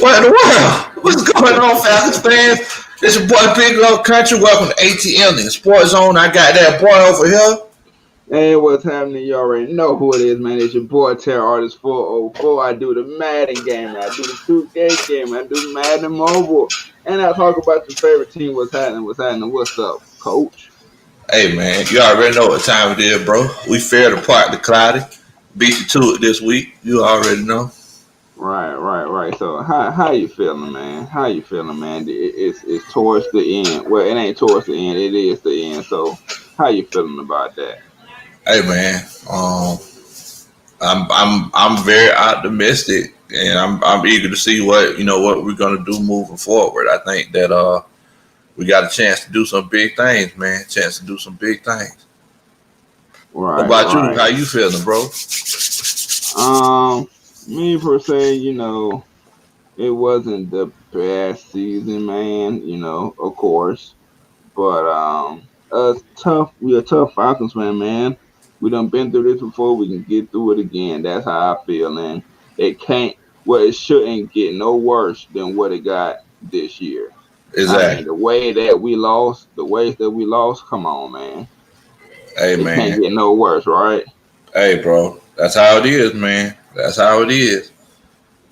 What in the world? What's going on, Falcons fans? It's your boy Big Love Country. Welcome to ATLiensSportsZone. I got that boy over here. Hey, what's happening? You already know who it is, man. It's your boy Terror Artist 404. I do the Madden game, I do the 2K game, I do Madden Mobile, and I talk about your favorite team. What's happening? What's up, Coach? Hey man, you already know what time it is, bro. We fared apart the cloudy. Beat you to it this week. You already know. Right. So how you feeling, man? How you feeling, man? It's towards the end. Well, it ain't towards the end. It is the end. So how you feeling about that? Hey man, I'm very optimistic, and I'm eager to see what we're gonna do moving forward. I think that we got a chance to do some big things, man. Chance to do some big things. What about you? How you feeling, bro? Me per se, it wasn't the best season, man. Of course, but we're a tough Falcons fan, man. We done been through this before. We can get through it again. That's how I feel, and it shouldn't get no worse than what it got this year. Exactly. I mean, the ways that we lost, come on, man. Hey, It man. can't get no worse, right? Hey, bro. That's how it is, man. That's how it is.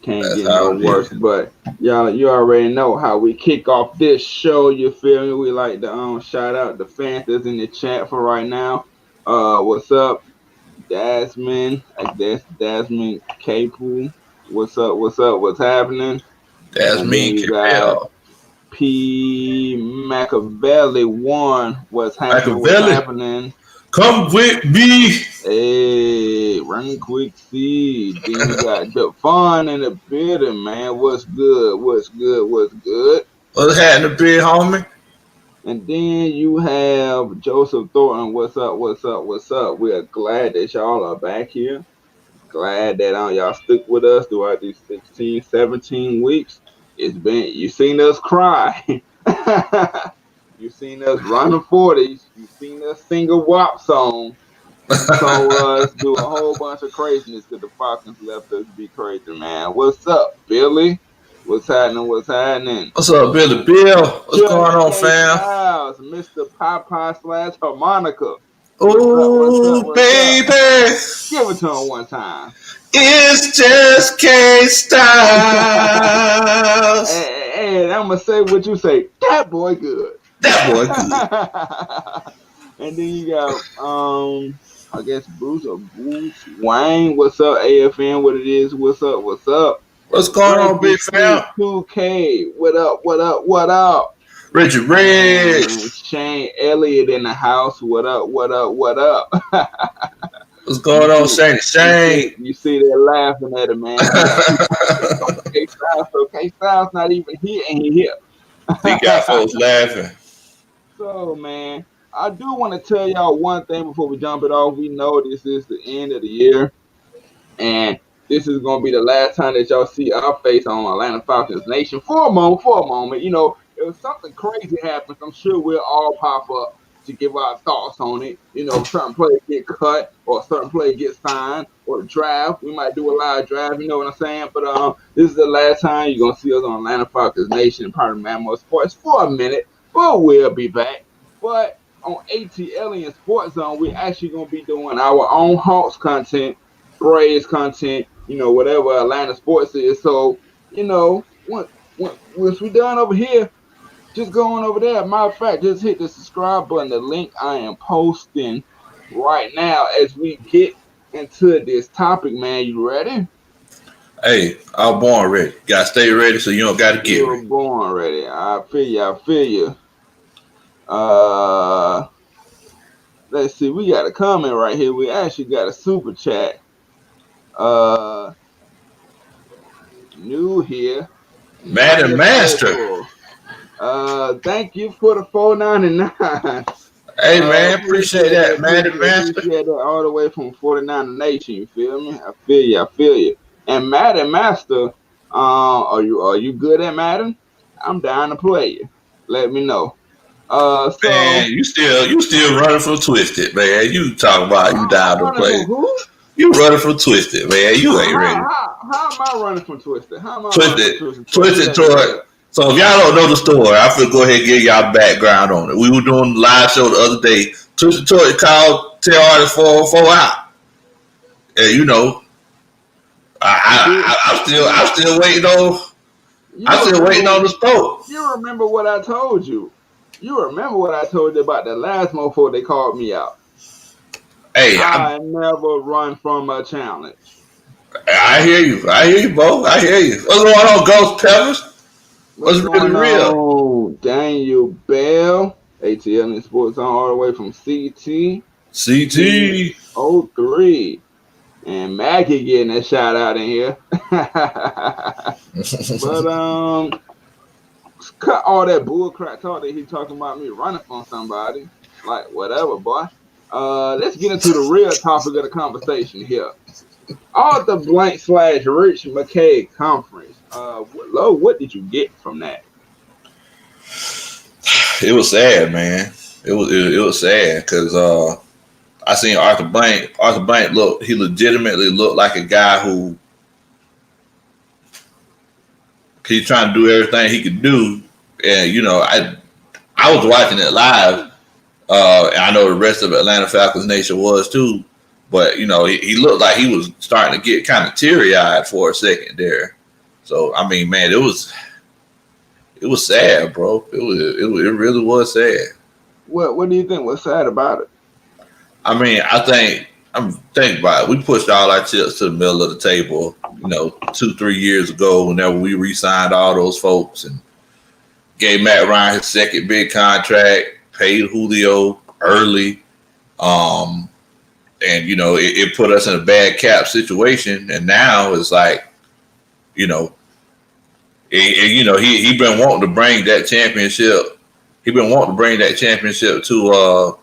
Can't get no worse. But y'all, you already know how we kick off this show. You feel me? We like to shout out the fans that's in the chat for right now. What's up, Dasmond? That's Dasmond Capel. What's up? What's happening? That's and me, then you got P. Machiavelli 1. What's happening? What's happening? Come with me. Hey, run quick seed. Then you got the fun in the building, man. What's good? What's happening, big homie? And then you have Joseph Thornton. What's up? We are glad that y'all are back here. Glad that y'all stuck with us throughout these 16, 17 weeks. You seen us cry. You seen us run the 40s. You seen us sing a WAP song. So us do a whole bunch of craziness because the Falcons left us be crazy, man. What's up, Billy? What's happening? What's up, Billy Bill? What's going on, fam? Styles, Mr. Popeye / Harmonica. Ooh, baby. Give it to him one time. It's just K-Styles. And I'm going to say what you say. That boy good. And then you got, I guess Bruce Wayne. What's up, AFN? What it is? What's up? What's going on, big fam? 2K. What up? Richard Riggs. Shane Elliott in the house. What up? What's going on, Shane? You see they're laughing at him, man. K-Styles not even here, and he here. He got folks laughing. So, man, I do want to tell y'all one thing before we jump it off. We know this is the end of the year, and this is going to be the last time that y'all see our face on Atlanta Falcons Nation for a moment. If something crazy happens, I'm sure we'll all pop up to give our thoughts on it. Certain players get cut or certain players get signed or draft. We might do a live draft, you know what I'm saying? But this is the last time you're going to see us on Atlanta Falcons Nation, part of Mammo Sports for a minute. But we'll be back. But on ATLiensSportsZone, we're actually going to be doing our own Hawks content, Braves content, whatever Atlanta sports is. So, once we're done over here, just go on over there. Matter of fact, just hit the subscribe button. The link I am posting right now as we get into this topic, man. You ready? Hey, I'm born ready. Gotta stay ready so you don't gotta get ready. You're born ready. I feel you. Let's see. We got a comment right here. We actually got a super chat. New here. Madden Master. Thank you for the $4.99. Hey man, appreciate that, Madden Master. Appreciate that all the way from 49 Nation. You feel me? I feel you. And Madden Master, are you good at Madden? I'm down to play you. Let me know. Man, you still running from Twisted, man. You talking about you down to play? Who? You running from Twisted, man. You ain't ready. How am I running from Twisted? How am I running from Twisted, Twisted? Twisted Toy. So if y'all don't know the story, I'm gonna go ahead and give y'all background on it. We were doing a live show the other day. Twisted Toy called tell artist 404 out, and you know, I'm still waiting on. I'm still waiting on the spoke. You remember what I told you? You remember what I told you about the last mofo they called me out? Hey, I never run from a challenge. I hear you, Bo. I hear you. What's going on, Ghost Peppers? What's really real? Oh, Daniel Bell, ATLiensSportsZone, all the way from CT. CT 03. And Maggie getting a shout out in here. But cut all that bull crap talk that he talking about me running from somebody. Like whatever, boy. Let's get into the real topic of the conversation here. Arthur Blank / Rich McKay conference. What did you get from that? It was sad, man. It was sad because I seen Arthur Blank. Arthur Blank he legitimately looked like a guy who he's trying to do everything he could do, and you know, I was watching it live. And I know the rest of Atlanta Falcons Nation was too, but you know, he looked like he was starting to get kind of teary eyed for a second there. So I mean, man, it was sad, bro. It really was sad. What do you think was sad about it? I mean, I'm thinking about it. We pushed all our chips to the middle of the table, you know, 2-3 years ago, whenever we re-signed all those folks and gave Matt Ryan his second big contract, paid Julio early, and you know, it put us in a bad cap situation. And now it's like, you know, he been wanting to bring that championship. He been wanting to bring that championship to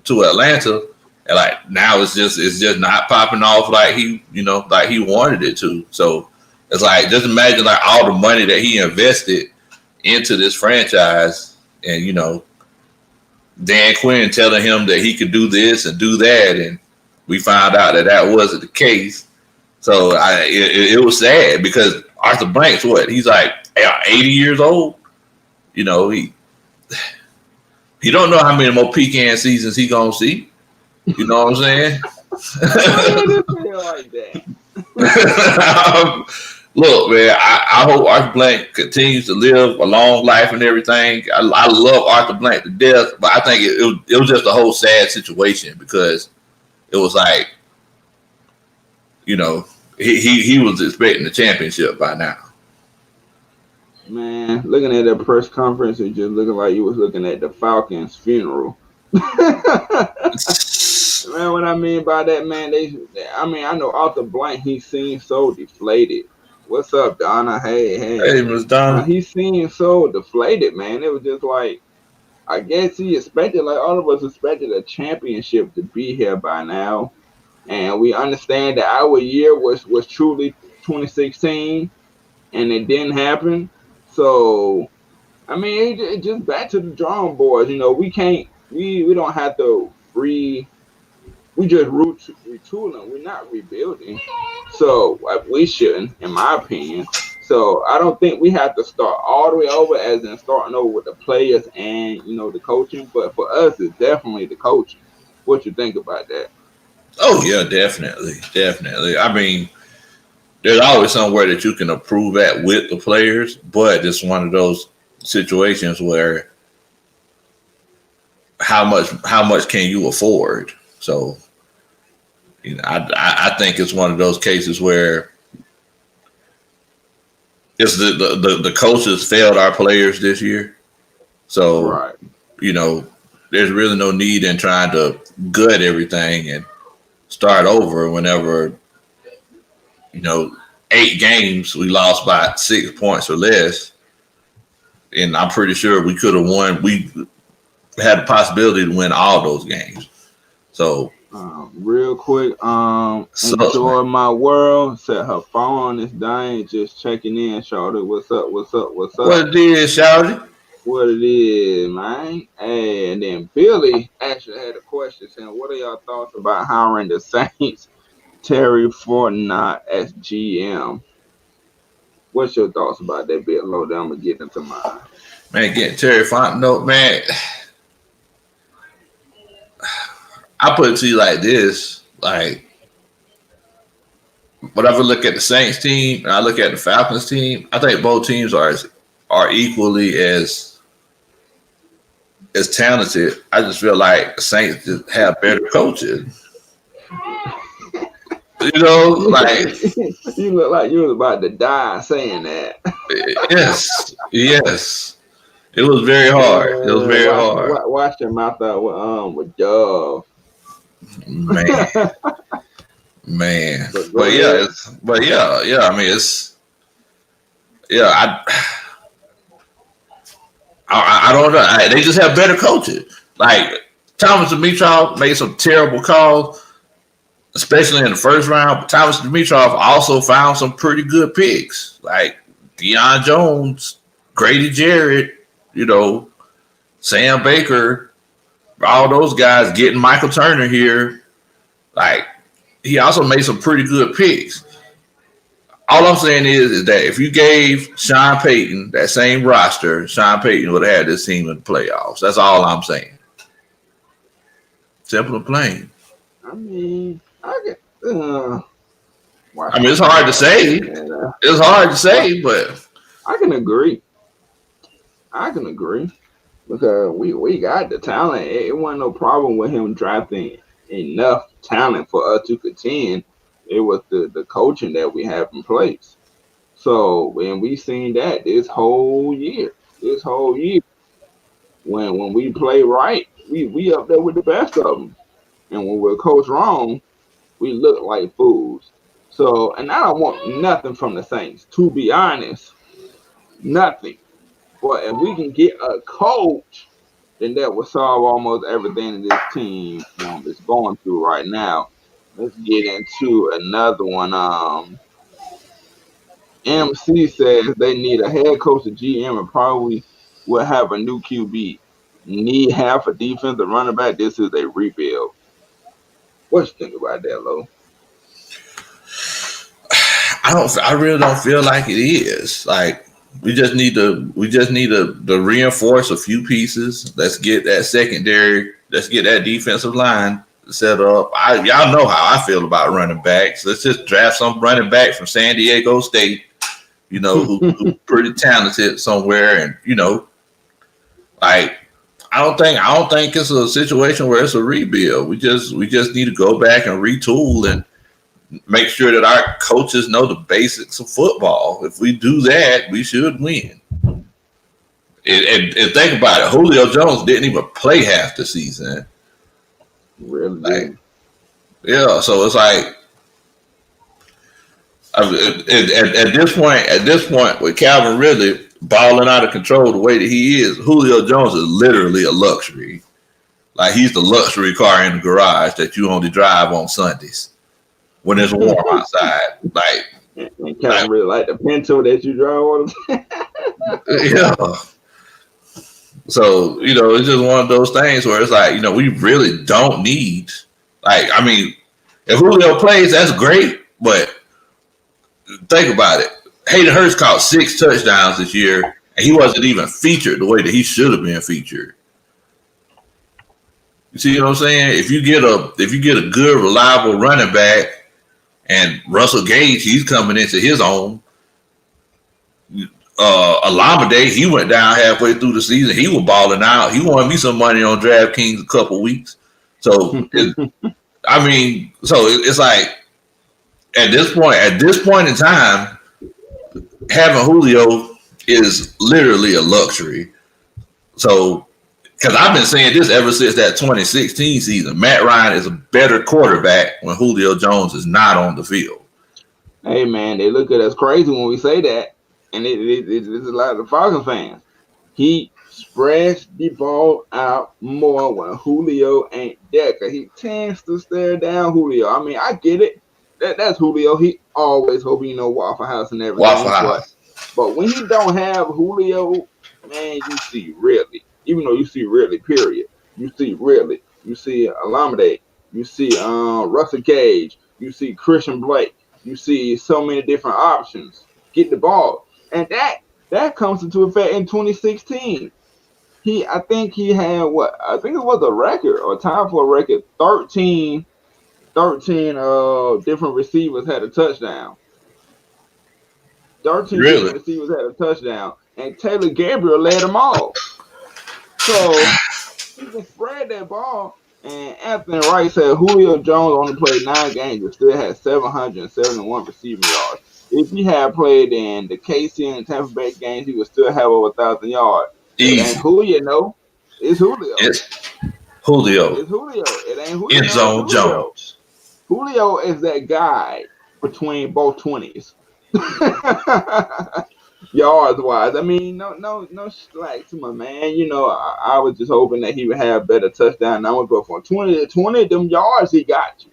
Atlanta, and like now it's just not popping off like he wanted it to. So it's like, just imagine like all the money that he invested into this franchise, and you know, Dan Quinn telling him that he could do this and do that, and we found out that wasn't the case. So it was sad because Arthur Blank's he's like 80 years old. You know, he don't know how many more pecan seasons he gonna see. You know what I'm saying? Like that. Look, man, I hope Arthur Blank continues to live a long life and everything. I love Arthur Blank to death, but I think it was just a whole sad situation because it was like, you know, he was expecting the championship by now. Man, looking at that press conference, it just looking like you was looking at the Falcons' funeral. Man, what I mean by that, man, I know Arthur Blank, he seems so deflated. What's up, Donna? Hey, Miss Donna. He seemed so deflated, man. It was just like, I guess he expected, like all of us expected, a championship to be here by now. And we understand that our year was truly 2016, and it didn't happen. So, I mean, it just back to the drawing boards. You know, we don't have to we just retooling. We're not rebuilding. So we shouldn't, in my opinion. So I don't think we have to start all the way over, as in starting over with the players and, you know, the coaching. But for us, it's definitely the coaching. What you think about that? Oh yeah, definitely. I mean, there's always somewhere that you can improve at with the players, but it's one of those situations where how much can you afford? So, you know, I think it's one of those cases where it's the coaches failed our players this year. So, Right. You know, there's really no need in trying to gut everything and start over whenever, you know, 8 games we lost by 6 points or less. And I'm pretty sure we could have won. We had the possibility to win all those games. So, real quick, enjoy my world. Said her phone is dying. Just checking in, Shawty. What's up? What it is, Shawty? What it is, man. Hey, and then Billy actually had a question saying, "What are y'all thoughts about hiring the Saints Terry Fortnite as GM. What's your thoughts about that bit, low? Then I'm gonna get into mine. Man, getting Terry Fontenot, man. I put it to you like this: like, whenever I look at the Saints team and I look at the Falcons team, I think both teams are equally as talented. I just feel like the Saints just have better coaches. You know, like you look like you was about to die saying that. yes. It was very hard. It was very hard. Wash your mouth out with Dove. Man. But yeah. I mean, it's I don't know. They just have better coaches. Like Thomas Dimitroff made some terrible calls, especially in the first round. But Thomas Dimitroff also found some pretty good picks, like Deion Jones, Grady Jarrett, Sam Baker, all those guys, getting Michael Turner here. Like, he also made some pretty good picks. All I'm saying is that if you gave Sean Payton that same roster, Sean Payton would have had this team in the playoffs. That's all I'm saying. Simple and plain. I mean, it's hard to say. It's hard to say, but I can agree. Because we got the talent. It wasn't no problem with him drafting enough talent for us to contend. It was the coaching that we have in place. So when we seen that this whole year, when we play right, we up there with the best of them. And when we're coached wrong, we look like fools. So, and I don't want nothing from the Saints, to be honest. Nothing. But if we can get a coach, then that will solve almost everything this team is going through right now. Let's get into another one. MC says they need a head coach, a GM, and probably will have a new QB. Need half a defensive running back. This is a rebuild. What you think about that, Lo? I really don't feel like it is. Like, we just need to reinforce a few pieces. Let's get that secondary. Let's get that defensive line set up. Y'all know how I feel about running backs. Let's just draft some running back from San Diego State, who's pretty talented somewhere, and like I don't think it's a situation where it's a rebuild. We just need to go back and retool and make sure that our coaches know the basics of football. If we do that, we should win. And think about it, Julio Jones didn't even play half the season. Really? Yeah, so it's like at this point, with Calvin Ridley balling out of control the way that he is, Julio Jones is literally a luxury. Like, he's the luxury car in the garage that you only drive on Sundays when it's warm outside. Like, and Calvin really like the Pinto that you drive on the yeah. So, it's just one of those things where it's like, we really don't need, like, I mean, if Julio plays, that's great, but think about it. Hayden Hurst caught 6 touchdowns this year, and he wasn't even featured the way that he should have been featured. You see what I'm saying? If you get a good, reliable running back, and Russell Gage, he's coming into his own. Alameda, he went down halfway through the season. He was balling out. He won me some money on DraftKings a couple weeks. So, it's like at this point in time, having Julio is literally a luxury. So, because I've been saying this ever since that 2016 season, Matt Ryan is a better quarterback when Julio Jones is not on the field. Hey, man, they look at us crazy when we say that. And it's a lot of the Falcons fans. He spreads the ball out more when Julio ain't there. Because he tends to stare down Julio. I mean, I get it. That's Julio. He always hoping, Waffle House and everything. Waffle House. But when he don't have Julio, man, you see really. Even though you see really, period. You see really. You see Alameda. You see Russell Gage. You see Christian Blake. You see so many different options. Get the ball. And that comes into effect in 2016. I think he had what? I think it was a record or time for a record. 13 different receivers had a touchdown. 13 Really? different receivers had a touchdown. And Taylor Gabriel led them all. So he can spread that ball. And Anthony Wright said Julio Jones only played 9 games but still had 771 receiving yards. If he had played in the KC and Tampa Bay games, he would still have over 1,000 yards. It ain't Easy. Julio, no. It's Julio. It's Julio. It's Julio. It ain't Julio. End zone Jones. Julio is that guy between both 20s. Yards wise. I mean, no slack to my man. You know, I was just hoping that he would have better touchdown numbers, but from 20 to 20, them yards, he got you.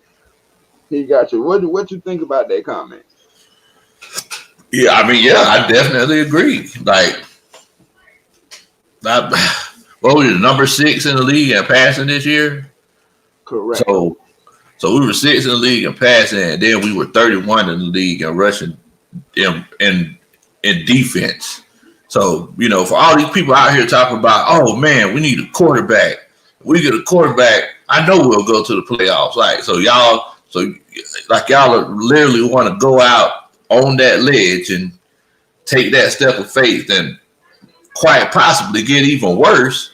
He got you. What you think about that comment? Yeah, I mean, yeah, I definitely agree. Like, what was it, number 6 in the league in passing this year? Correct. So we were 6 in the league in passing, and then we were 31 in the league in rushing in defense. So, you know, for all these people out here talking about, oh man, we need a quarterback. If we get a quarterback, I know we'll go to the playoffs. Like, y'all literally want to go out on that ledge and take that step of faith and quite possibly get even worse,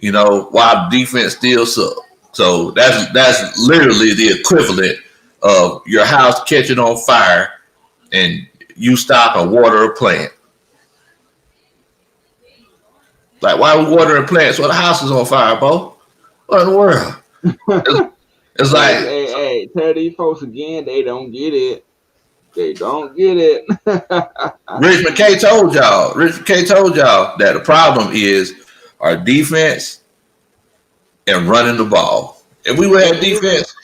you know, while the defense still sucks. So that's literally the equivalent of your house catching on fire and you stop and water a plant. Like, why are we watering plants when the house is on fire, Bo? What in the world? It's like, hey, tell these folks again, they don't get it. They don't get it. Rich McKay told y'all that the problem is our defense and running the ball. If we would have defense,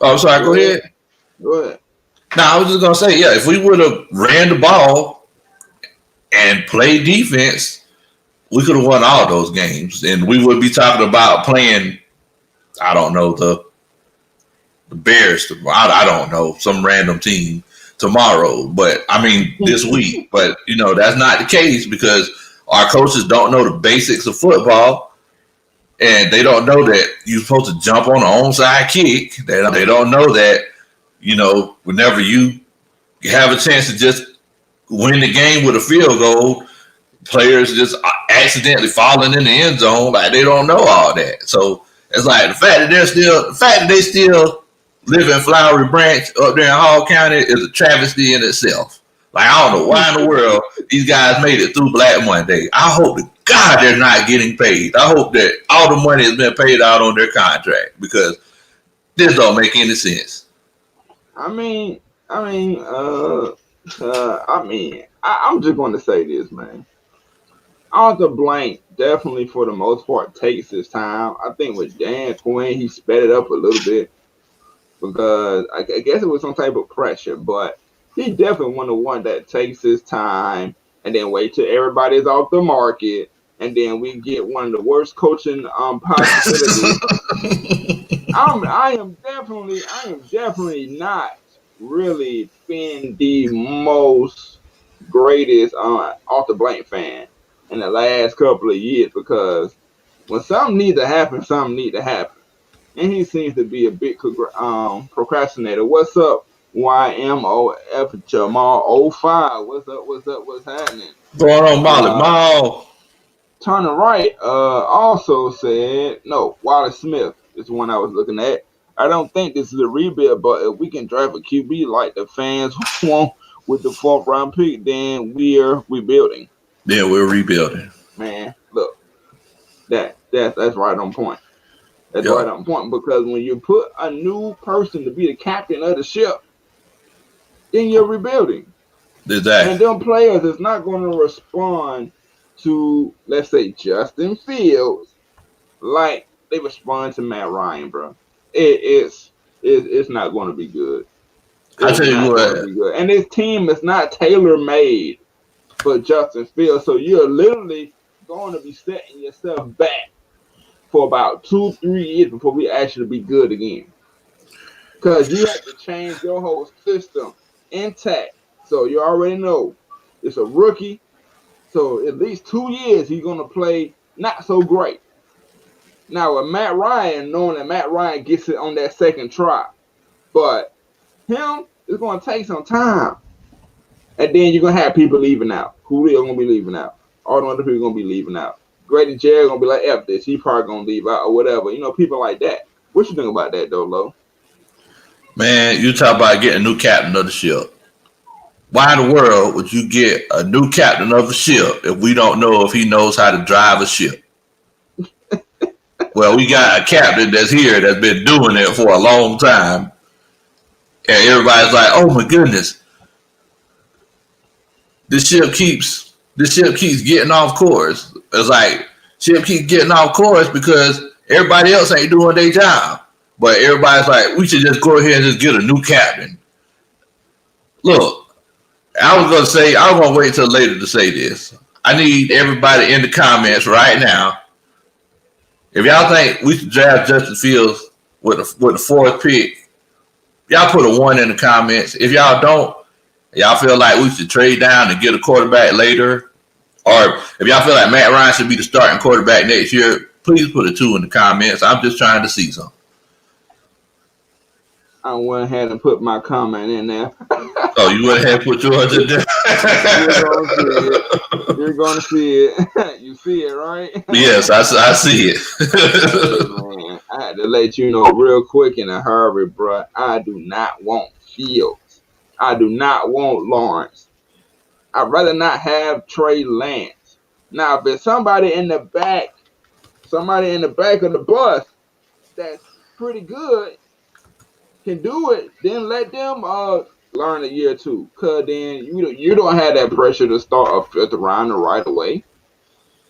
oh, I'm sorry, go ahead. Go ahead. Now, I was just going to say, yeah, if we would have ran the ball and played defense, we could have won all those games. And we would be talking about playing, I don't know, the Bears, I don't know, some random team tomorrow. But, I mean, this week. But, you know, that's not the case because our coaches don't know the basics of football. And they don't know that you're supposed to jump on the onside kick. They don't know that, you know, whenever you have a chance to just win the game with a field goal, players just accidentally falling in the end zone. Like, they don't know all that. So it's like the fact that they still live in Flowery Branch up there in Hall County is a travesty in itself. Like, I don't know why in the world these guys made it through Black Monday. I hope to God they're not getting paid. I hope that all the money has been paid out on their contract because this don't make any sense. I'm just going to say this, man. Arthur Blank definitely, for the most part, takes his time. I think with Dan Quinn, he sped it up a little bit because I guess it was some type of pressure, but he definitely one that takes his time and then wait till everybody's off the market, and then we get one of the worst coaching possibilities. I am definitely not really been the most greatest Arthur Blank fan in the last couple of years because when something needs to happen, something needs to happen. And he seems to be a big procrastinator. What's up, YMOF Jamal 05? What's happening? Going on, Molly. Turner Wright also said, no, Wallace Smith is the one I was looking at. I don't think this is a rebuild, but if we can draft a QB like the fans want with the 4th round pick, then we're rebuilding. Yeah, we're rebuilding. Man, look, that's right on point. That's right on point because when you put a new person to be the captain of the ship, then you're rebuilding. Exactly. And them players is not going to respond to, let's say, Justin Fields like they respond to Matt Ryan, bro. It's not going to be good. I tell you what, and this team is not tailor-made for Justin Fields, so you're literally going to be setting yourself back for about 2-3 years before we actually be good again. because you have to change your whole system intact. So you already know it's a rookie. So at least 2 years he's gonna play not so great. Now with Matt Ryan, knowing that Matt Ryan gets it on that second try, but him it's gonna take some time. And then you're gonna have people leaving out. Julio gonna be leaving out. All the other people gonna be leaving out. Grady Jarrett gonna be like, F this. He probably gonna leave out or whatever. You know, people like that. What you think about that though, Lo? Man, you talk about getting a new captain of the ship. Why in the world would you get a new captain of the ship if we don't know if he knows how to drive a ship? Well, we got a captain that's here that's been doing it for a long time. And everybody's like, oh my goodness, this ship keeps getting off course. It's like ship keeps getting off course because everybody else ain't doing their job. But everybody's like, we should just go ahead and just get a new captain. Look, I was gonna wait until later to say this. I need everybody in the comments right now. If y'all think we should draft Justin Fields with the fourth pick, y'all put a 1 in the comments. If y'all don't, y'all feel like we should trade down and get a quarterback later, or if y'all feel like Matt Ryan should be the starting quarterback next year, please put a 2 in the comments. I'm just trying to see something. I went ahead and put my comment in there. Oh, you went ahead and put yours in there? You're gonna see it. You see it, right? Yes, I see it. Man, I had to let you know real quick in a hurry, bro. I do not want Fields. I do not want Lawrence. I'd rather not have Trey Lance. Now, if it's somebody in the back of the bus that's pretty good, can do it, then let them learn a year or two. Cause then you don't have that pressure to start a fifth round right away.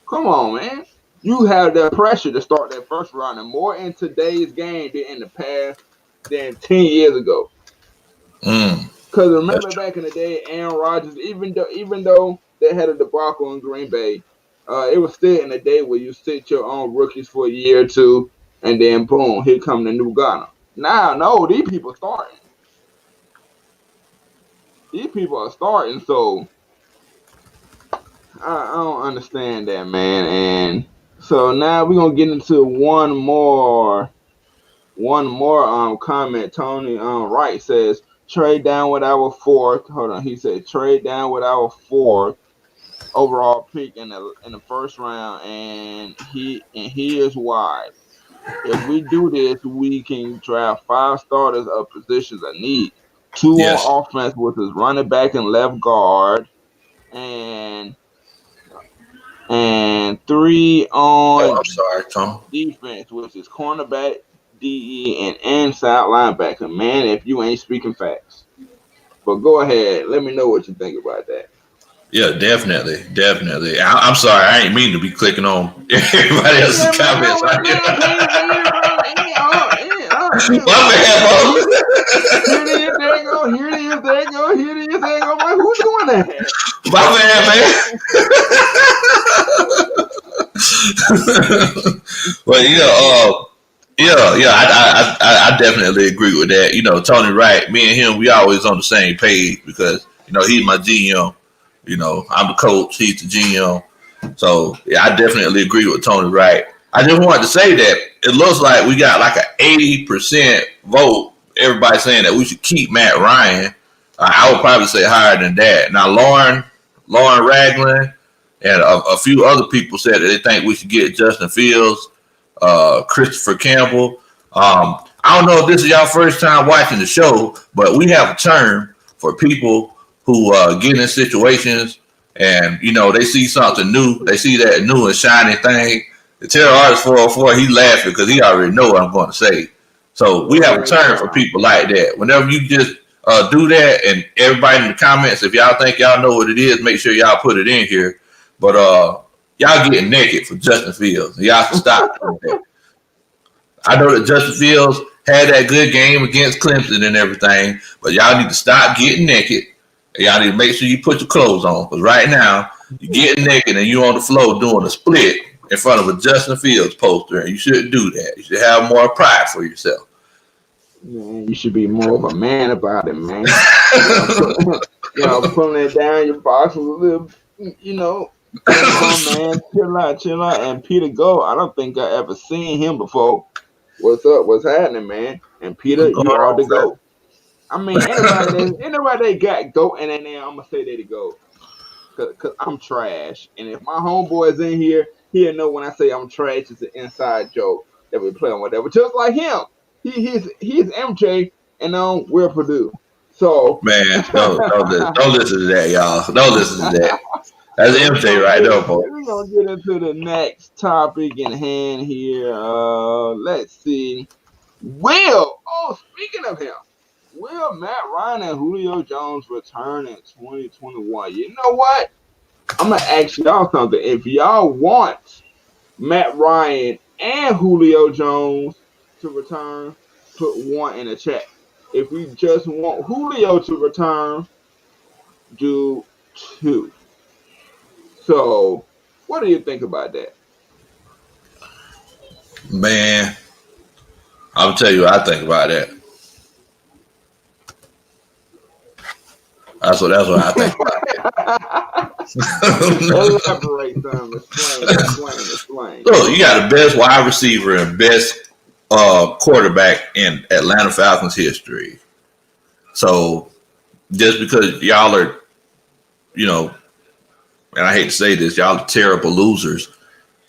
Come on, man. You have that pressure to start that first round, and more in today's game than in the past than 10 years ago. Because remember back in the day, Aaron Rodgers, even though they had a debacle in Green Bay, it was still in the day where you sit your own rookies for a year or two, and then boom, here come the new Ghana. Now, no, these people starting. These people are starting, so I don't understand that, man. And so now we're gonna get into one more comment. Tony Wright says trade down with our fourth. Hold on, he said trade down with our fourth overall pick in the first round, and here's why. If we do this, we can draft 5 starters of positions I need. 2 on offense, which is running back and left guard, and 3 on defense, which is cornerback, DE, and inside linebacker. Man, if you ain't speaking facts. But go ahead, let me know what you think about that. Yeah, definitely. I'm sorry, I ain't mean to be clicking on everybody else's comments. My bad, Here it is, there you go. Who's doing that? My bad, man. Well, I definitely agree with that. You know, Tony Wright, me and him, we always on the same page because, you know, he's my GM. You know, I'm the coach, he's the GM. So, yeah, I definitely agree with Tony Wright. I just wanted to say that it looks like we got like an 80% vote. Everybody saying that we should keep Matt Ryan. I would probably say higher than that. Now, Lauren Ragland and a few other people said that they think we should get Justin Fields, Christopher Campbell. I don't know if this is y'all first time watching the show, but we have a term for people who get in situations and, you know, they see something new. They see that new and shiny thing. The Terror Artist 404, he laughing because he already know what I'm going to say. So we have a term for people like that. Whenever you just do that, and everybody in the comments, if y'all think y'all know what it is, make sure y'all put it in here. But y'all getting naked for Justin Fields. Y'all should stop doing that. I know that Justin Fields had that good game against Clemson and everything, but y'all need to stop getting naked. Y'all need to make sure you put your clothes on, because right now you're getting naked and you on the floor doing a split in front of a Justin Fields poster, and you shouldn't do that. You should have more pride for yourself. Man, you should be more of a man about it, man. Pulling it down your box a little, come on, man, chill out. And Peter Go, I don't think I ever seen him before. What's up? What's happening, man? And Peter, What's going you are on, the fam? GOAT. I mean, anybody that got GOAT in their name, I'm gonna say they the GOAT. Cause I'm trash. And if my homeboy is in here, he'll know when I say I'm trash, it's an inside joke that we play on whatever. Just like him. He's MJ and we're Purdue. So Man, don't listen to that, y'all. Don't listen to that. That's MJ right there, boy. we're gonna get into the next topic in hand here. Let's see. Speaking of him, will Matt Ryan and Julio Jones return in 2021? You know what? I'm gonna ask y'all something. If y'all want Matt Ryan and Julio Jones to return, put one in the chat. If you just want Julio to return, do two. So, what do you think about that? Man, I'll tell you what I think about that. That's what I think about it. Elaborate, son. Explain. Look, you got the best wide receiver and best quarterback in Atlanta Falcons history. So just because y'all are, and I hate to say this, y'all are terrible losers.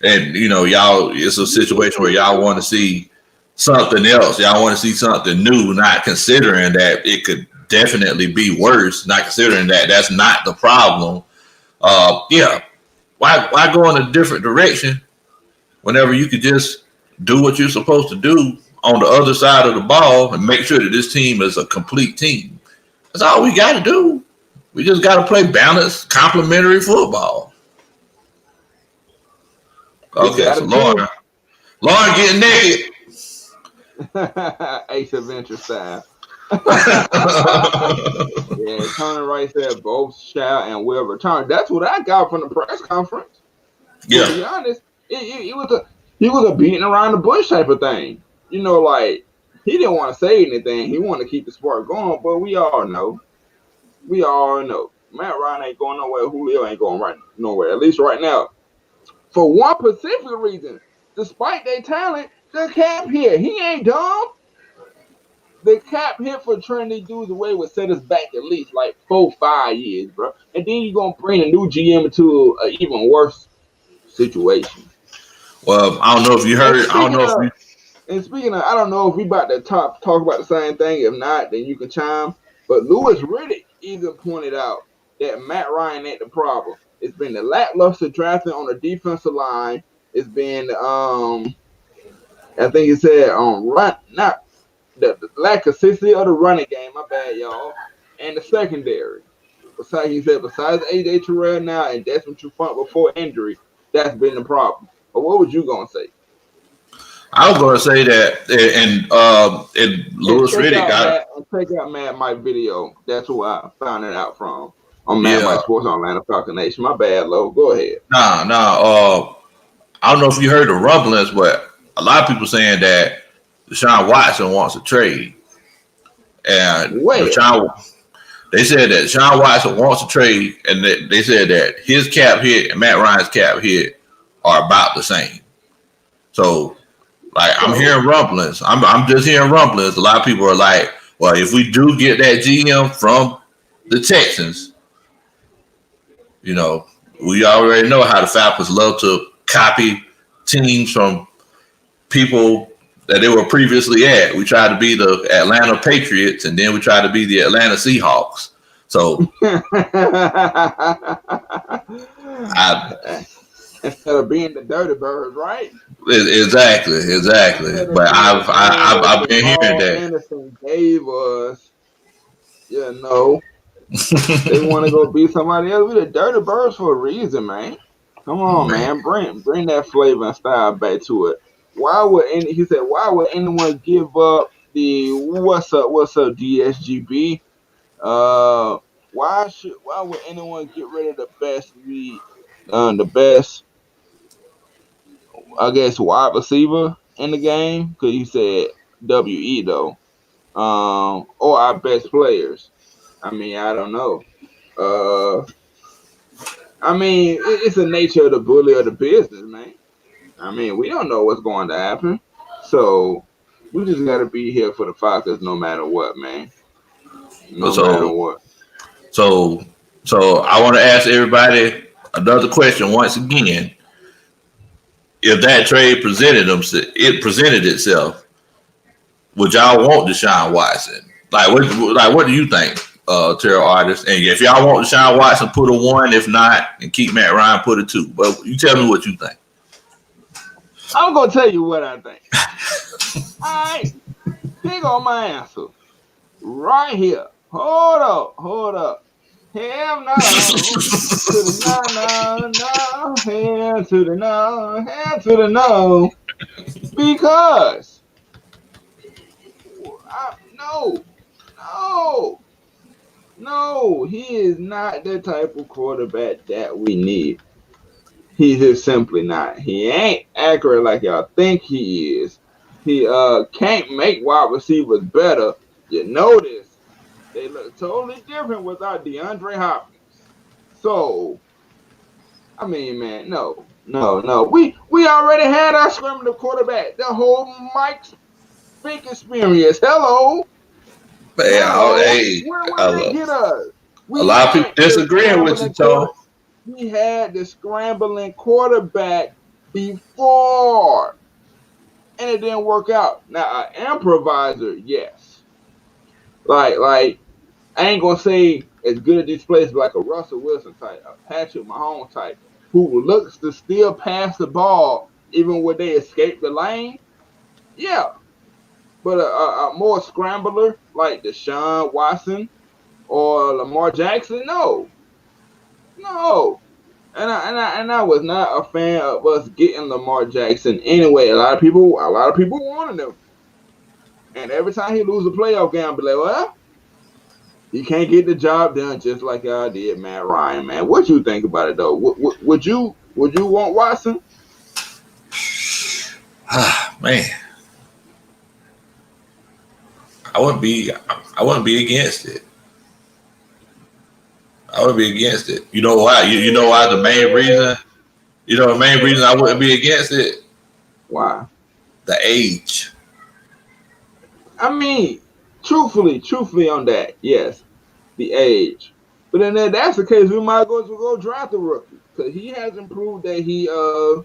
And, y'all, it's a situation where y'all want to see something else. Y'all want to see something new, not considering that it could definitely be worse, not considering that that's not the problem. Why go in a different direction whenever you could just do what you're supposed to do on the other side of the ball and make sure that this team is a complete team? That's all we got to do. We just got to play balanced, complementary football. Okay, so Lauren getting naked. Ace Adventure style. Yeah, Tony Wright said both shall and will return. That's what I got from the press conference. Yeah. To be honest, it was a beating around the bush type of thing. Like he didn't want to say anything. He wanted to keep the sport going, but we all know. Matt Ryan ain't going nowhere. Julio ain't going right nowhere. At least right now. For one specific reason, despite their talent, the cap hit. He ain't dumb. The cap hit for Trinity dudes away would set us back at least like 4-5 years, bro. And then you're gonna bring a new GM into an even worse situation. Well, I don't know if you heard. I don't know if you. And speaking of, I don't know if we about to talk about the same thing. If not, then you can chime. But Lewis Riddick even pointed out that Matt Ryan ain't the problem. It's been the lackluster drafting on the defensive line. It's been I think he said the lack of consistency of the running game. My bad, y'all. And the secondary. Besides AJ Terrell now and Desmond Trufant before injury, that's been the problem. But what was you gonna say? I was going to say that, and Lewis Riddick got check out Mad Mike video. That's where I found it out from on Mad Mike Sports on Atlanta Falcon Nation. My bad, Lo. Go ahead. Nah. I don't know if you heard the rumblings, but a lot of people saying that Deshaun Watson wants a trade, and they said that Deshaun Watson wants a trade, and they said that his cap hit and Matt Ryan's cap hit are about the same. So. Like I'm hearing rumblings. I'm just hearing rumblings. A lot of people are like, well, if we do get that GM from the Texans, we already know how the Falcons love to copy teams from people that they were previously at. We tried to be the Atlanta Patriots, and then we tried to be the Atlanta Seahawks. So instead of being the Dirty Birds, right? Exactly. But I've been hearing that Anderson gave us, they want to go beat somebody else. We the Dirty Birds for a reason, man. Come on, man. Bring that flavor and style back to it. Why would anyone give up the what's up DSGB? Why would anyone get rid of the best I guess wide receiver in the game? Because you said WE though. or our best players. I mean, I don't know. I mean, it's the nature of the bully of the business, man. I mean, we don't know what's going to happen, so we just got to be here for the Falcons, no matter what, man. No matter So, what. so, so I want to ask everybody another question once again. If that trade presented itself, would y'all want Deshaun Watson? What do you think, Terrell Artist? And if y'all want Deshaun Watson, put a 1. If not, and keep Matt Ryan, put a 2. But you tell me what you think. I'm gonna tell you what I think. All right, here go my answer. Right here. Hold up. Hell no. To the no. Hell to the no. Hell to the no. Because no, he is not the type of quarterback that we need. He's just simply not. He ain't accurate like y'all think he is. He can't make wide receivers better. You notice they look totally different without DeAndre Hopkins. So, I mean, man, no. We already had our scrambling quarterback. The whole Mike Fink experience. Hello. Hey, where did they get us? A lot of people disagreeing with you, Tom. We had the scrambling quarterback before, and it didn't work out. Now, an improviser, yes. Like I ain't gonna say as good at these plays, like a Russell Wilson type, a Patrick Mahomes type, who looks to still pass the ball even when they escape the lane. Yeah, but a more scrambler like Deshaun Watson or Lamar Jackson, no. And I was not a fan of us getting Lamar Jackson anyway. A lot of people wanted him, and every time he lose a playoff game, I'll be like, well, he can't get the job done just like I did Matt Ryan, man. What you think about it though? Would you want Watson? Man, I wouldn't be against it. I would be against it. You know why? You know why? The main reason. You know the main reason I wouldn't be against it. Why? The age. I mean, truthfully on that, yes, the age. But then if that's the case, we might go draft a rookie because he hasn't proved that he can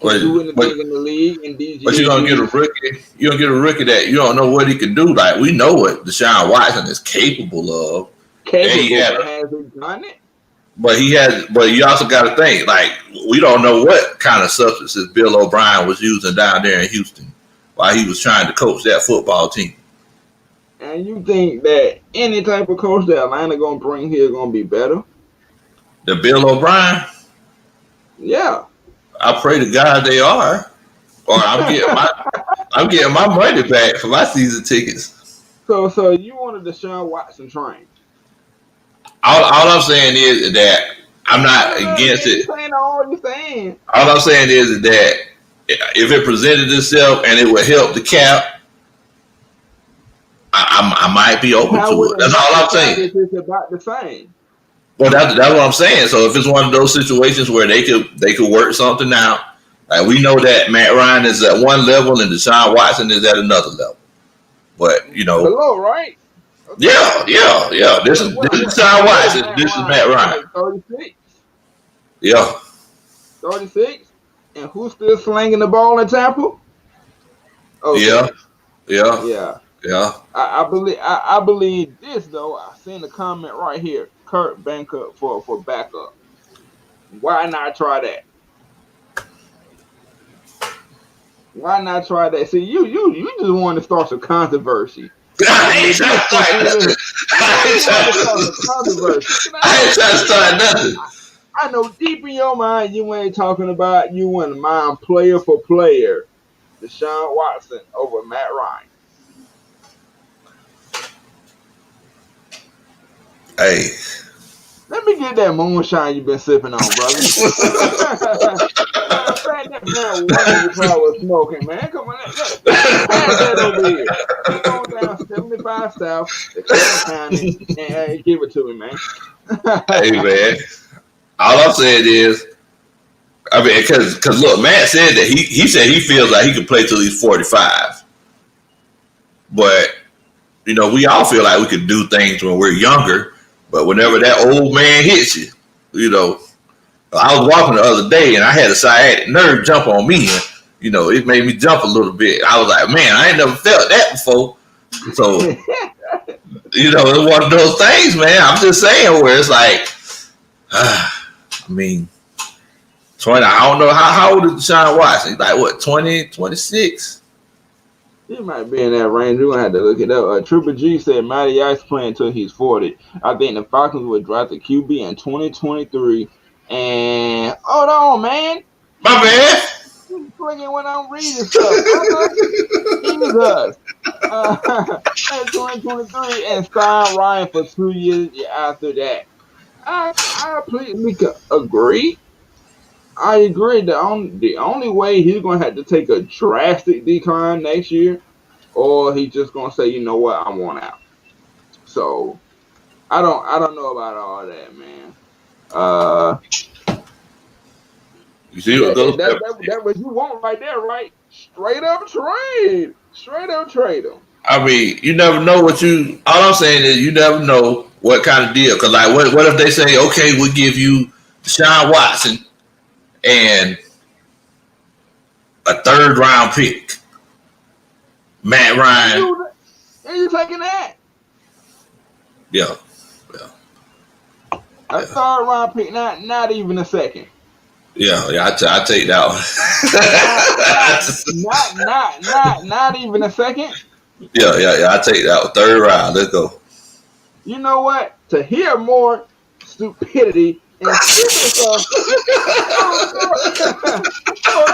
do anything in the league. But you're gonna get a rookie. You're gonna get a rookie that you don't know what he can do. Like we know what Deshaun Watson is capable of. Has he done it? But you also got to think, like, we don't know what kind of substances Bill O'Brien was using down there in Houston while he was trying to coach that football team. And you think that any type of coach that Atlanta gonna bring here gonna be better? The Bill O'Brien? Yeah. I pray to God they are. Or I'm getting my money back for my season tickets. So you wanted Deshaun Watson train? All I'm saying is that I'm not against it. All I'm saying is that if it presented itself and it would help the cap, I might be open to it. That's all I'm saying. It's about the same. Well, that's what I'm saying. So if it's one of those situations where they could work something out, like we know that Matt Ryan is at one level and Deshaun Watson is at another level. But below, right? Okay. Yeah. This is Deshaun Watson. This is Matt Ryan. 36. Yeah. 36. And who's still slinging the ball in Tampa? Okay. Yeah. I believe this though. I seen the comment right here. Kurt Banker for backup. Why not try that? Why not try that? See, you just want to start some controversy. I ain't trying to start nothing. I know deep in your mind you ain't talking about you wouldn't mind player for player Deshaun Watson over Matt Ryan. Hey. Let me get that moonshine you've been sipping on, brother. That power smoking, man. Come on, pass that over here. We're going down 75 45 South, the County, and give it to me, man. Hey, man. All I'm saying is, I mean, because look, Matt said that he said he feels like he could play till he's 45. But, you know, we all feel like we could do things when we're younger. But whenever that old man hits you, you know, I was walking the other day and I had a sciatic nerve jump on me. And, you know, it made me jump a little bit. I was like, man, I ain't never felt that before. So, you know, it's one of those things, man. I'm just saying where it's like, I mean, 20, I don't know. How old is Deshaun Watson? He's like, what, 20, 26? He might be in that range. We're going to have to look it up. Triple G said Matty Ice playing until he's 40. I think the Falcons will draft a QB in 2023. And hold on, man. My bad. You freaking when I'm reading stuff. Jesus. 2023 and sign Ryan for 2 years after that. I completely agree. I agree. The only way he's going to have to take a drastic decline next year, or he's just going to say, you know what, I want out. So I don't know about all that, man. You see what those that what you want right there, right? Straight up trade him. I mean, you never know what you. All I'm saying is you never know what kind of deal. Because like, what if they say, okay, we'll give you Deshaun Watson and a 3rd round pick, Matt Ryan. And you taking that? Yeah. A 3rd round pick, not even a 2nd. Yeah, I take that one. not even a 2nd. Yeah, I take that one. 3rd round. Let's go. You know what? To hear more stupidity and stupid stuff,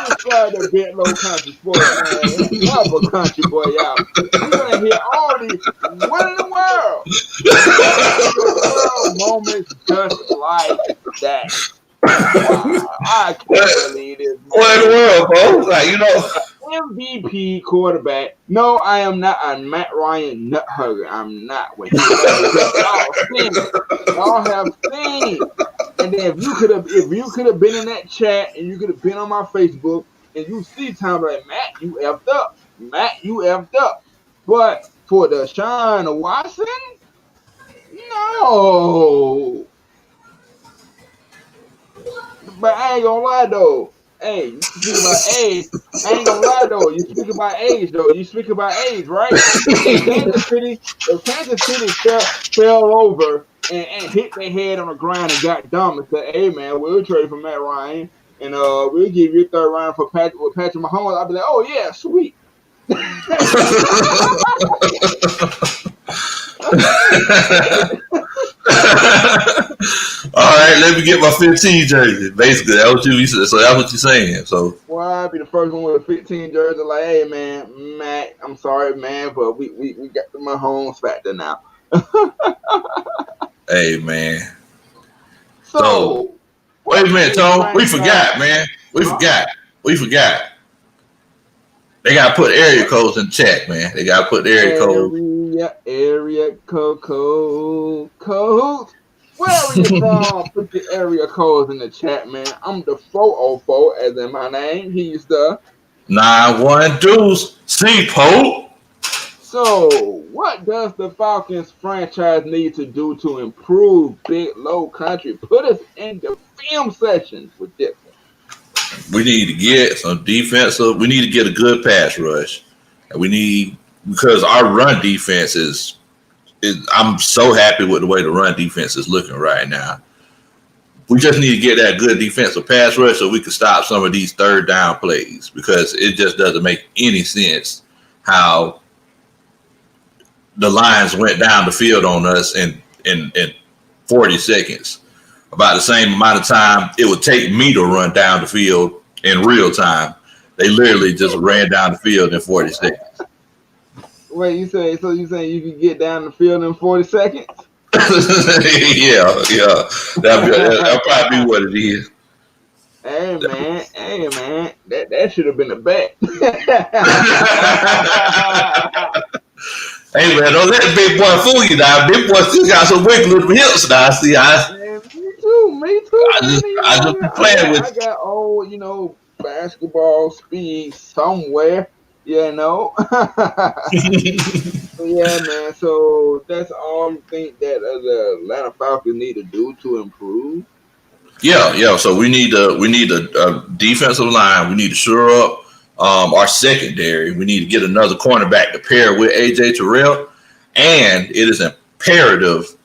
subscribe to Bit Low Country Sports, man. Love a country boy, y'all. You're gonna hear all these. What in the world? Moments just like that. Wow, I can't believe this. What in the world, bro? Like, you know, MVP quarterback. No, I am not a Matt Ryan nut hugger. I'm not. Y'all have seen. And then if you could have been in that chat and you could have been on my Facebook and you see times like Matt, you effed up. But for Deshaun Watson, no. But I ain't gonna lie though. Hey, you speak about age. I ain't gonna lie though. You speak about age, right? If Kansas City fell over and hit their head on the ground and got dumb and said, "Hey man, we'll trade for Matt Ryan and we'll give you a 3rd round for Patrick Mahomes," I'll be like, "Oh yeah, sweet." All right, let me get my 15 jersey. Basically, that's what you said. So that's what you're saying. So, well, I'll be the first one with a 15 jersey. Like, hey man, Matt, I'm sorry, man, but we got the Mahomes factor now. Hey man. So wait a minute, Tom. We forgot, man. We forgot. They gotta put area codes in the chat, man. They gotta put the area codes. Area codes. Where are you from? Put the area codes in the chat, man. I'm the 404, as in my name. He's the 912 C-Pope. So, what does the Falcons franchise need to do to improve Big Low Country? Put us in the film session with this. We need to get some defensive. We need to get a good pass rush. We need, because our run defense is I'm so happy with the way the run defense is looking right now. We just need to get that good defensive pass rush so we can stop some of these 3rd down plays, because it just doesn't make any sense how the Lions went down the field on us in 40 seconds. About the same amount of time it would take me to run down the field in real time. They literally just ran down the field in 40 seconds. Wait, you saying you can get down the field in 40 seconds? yeah. That'll probably be what it is. Hey man, that should have been a bet. Hey man, don't let the big boy fool you now. Big boy still got some wiggle in the hips now. See, Man, me too, man. You I know, just be playing I with got old, basketball speed somewhere, you know. you. Yeah, man. So that's all you think that the Atlanta Falcons need to do to improve? Yeah. So we need a defensive line. We need to shore up our secondary. We need to get another cornerback to pair with AJ Terrell, and it is imperative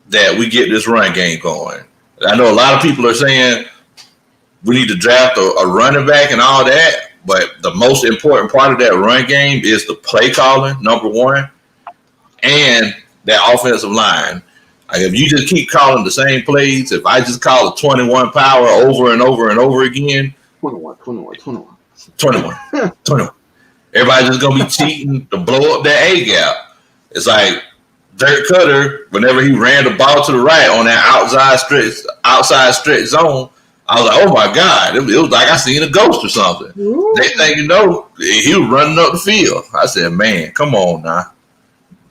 that we get this run game going. I know a lot of people are saying we need to draft a running back and all that, but the most important part of that run game is the play calling, number one, and that offensive line. Like if you just keep calling the same plays, if I just call a 21 power over and over and over again, 21, 21, 21. 21, 21. Everybody's just gonna be cheating to blow up that A gap. It's like Dirk Cutter, whenever he ran the ball to the right on that outside stretch zone, I was like, oh my God, it was like I seen a ghost or something. Next thing you know, he was running up the field. I said, man, come on now.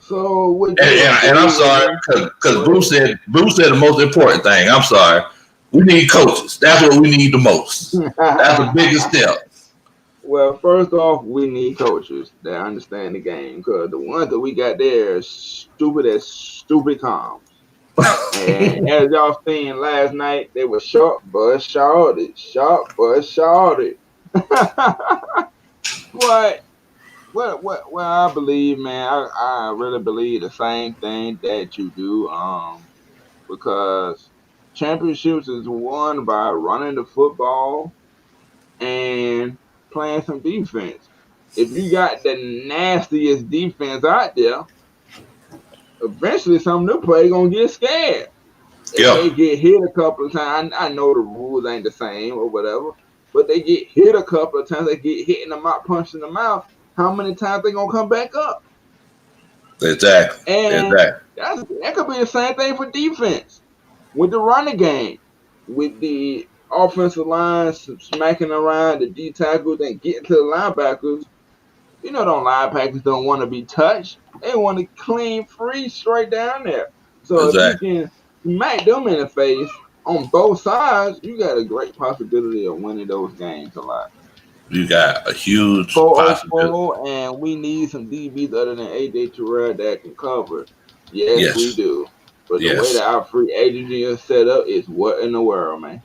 So And I'm sorry, because Bruce said the most important thing. I'm sorry. We need coaches. That's what we need the most. That's the biggest step. Well, first off, we need coaches that understand the game because the ones that we got there are stupid as stupid comes. And as y'all seen last night, they were short but shorted, short but shorted. But what I believe, man, I really believe the same thing that you do. Because championships is won by running the football and playing some defense. If you got the nastiest defense out there, eventually some of them players gonna get scared. If Yeah, they get hit a couple of times, I know the rules ain't the same or whatever, but they get hit a couple of times, they get hit in the mouth, punched in the mouth. How many times they gonna come back up? exactly. And Exactly. that could be the same thing for defense with the running game, with the offensive line smacking around the D tackles and getting to the linebackers. You know, them linebackers don't want to be touched. They want to clean free straight down there. So if you Exactly. can smack them in the face on both sides, you got a great possibility of winning those games a lot. You got a huge possibility. 404, and we need some DBs other than AJ Terrell that can cover. Yes, we Yes. do. But the way that Yes. our free agency is set up is what in the world, man?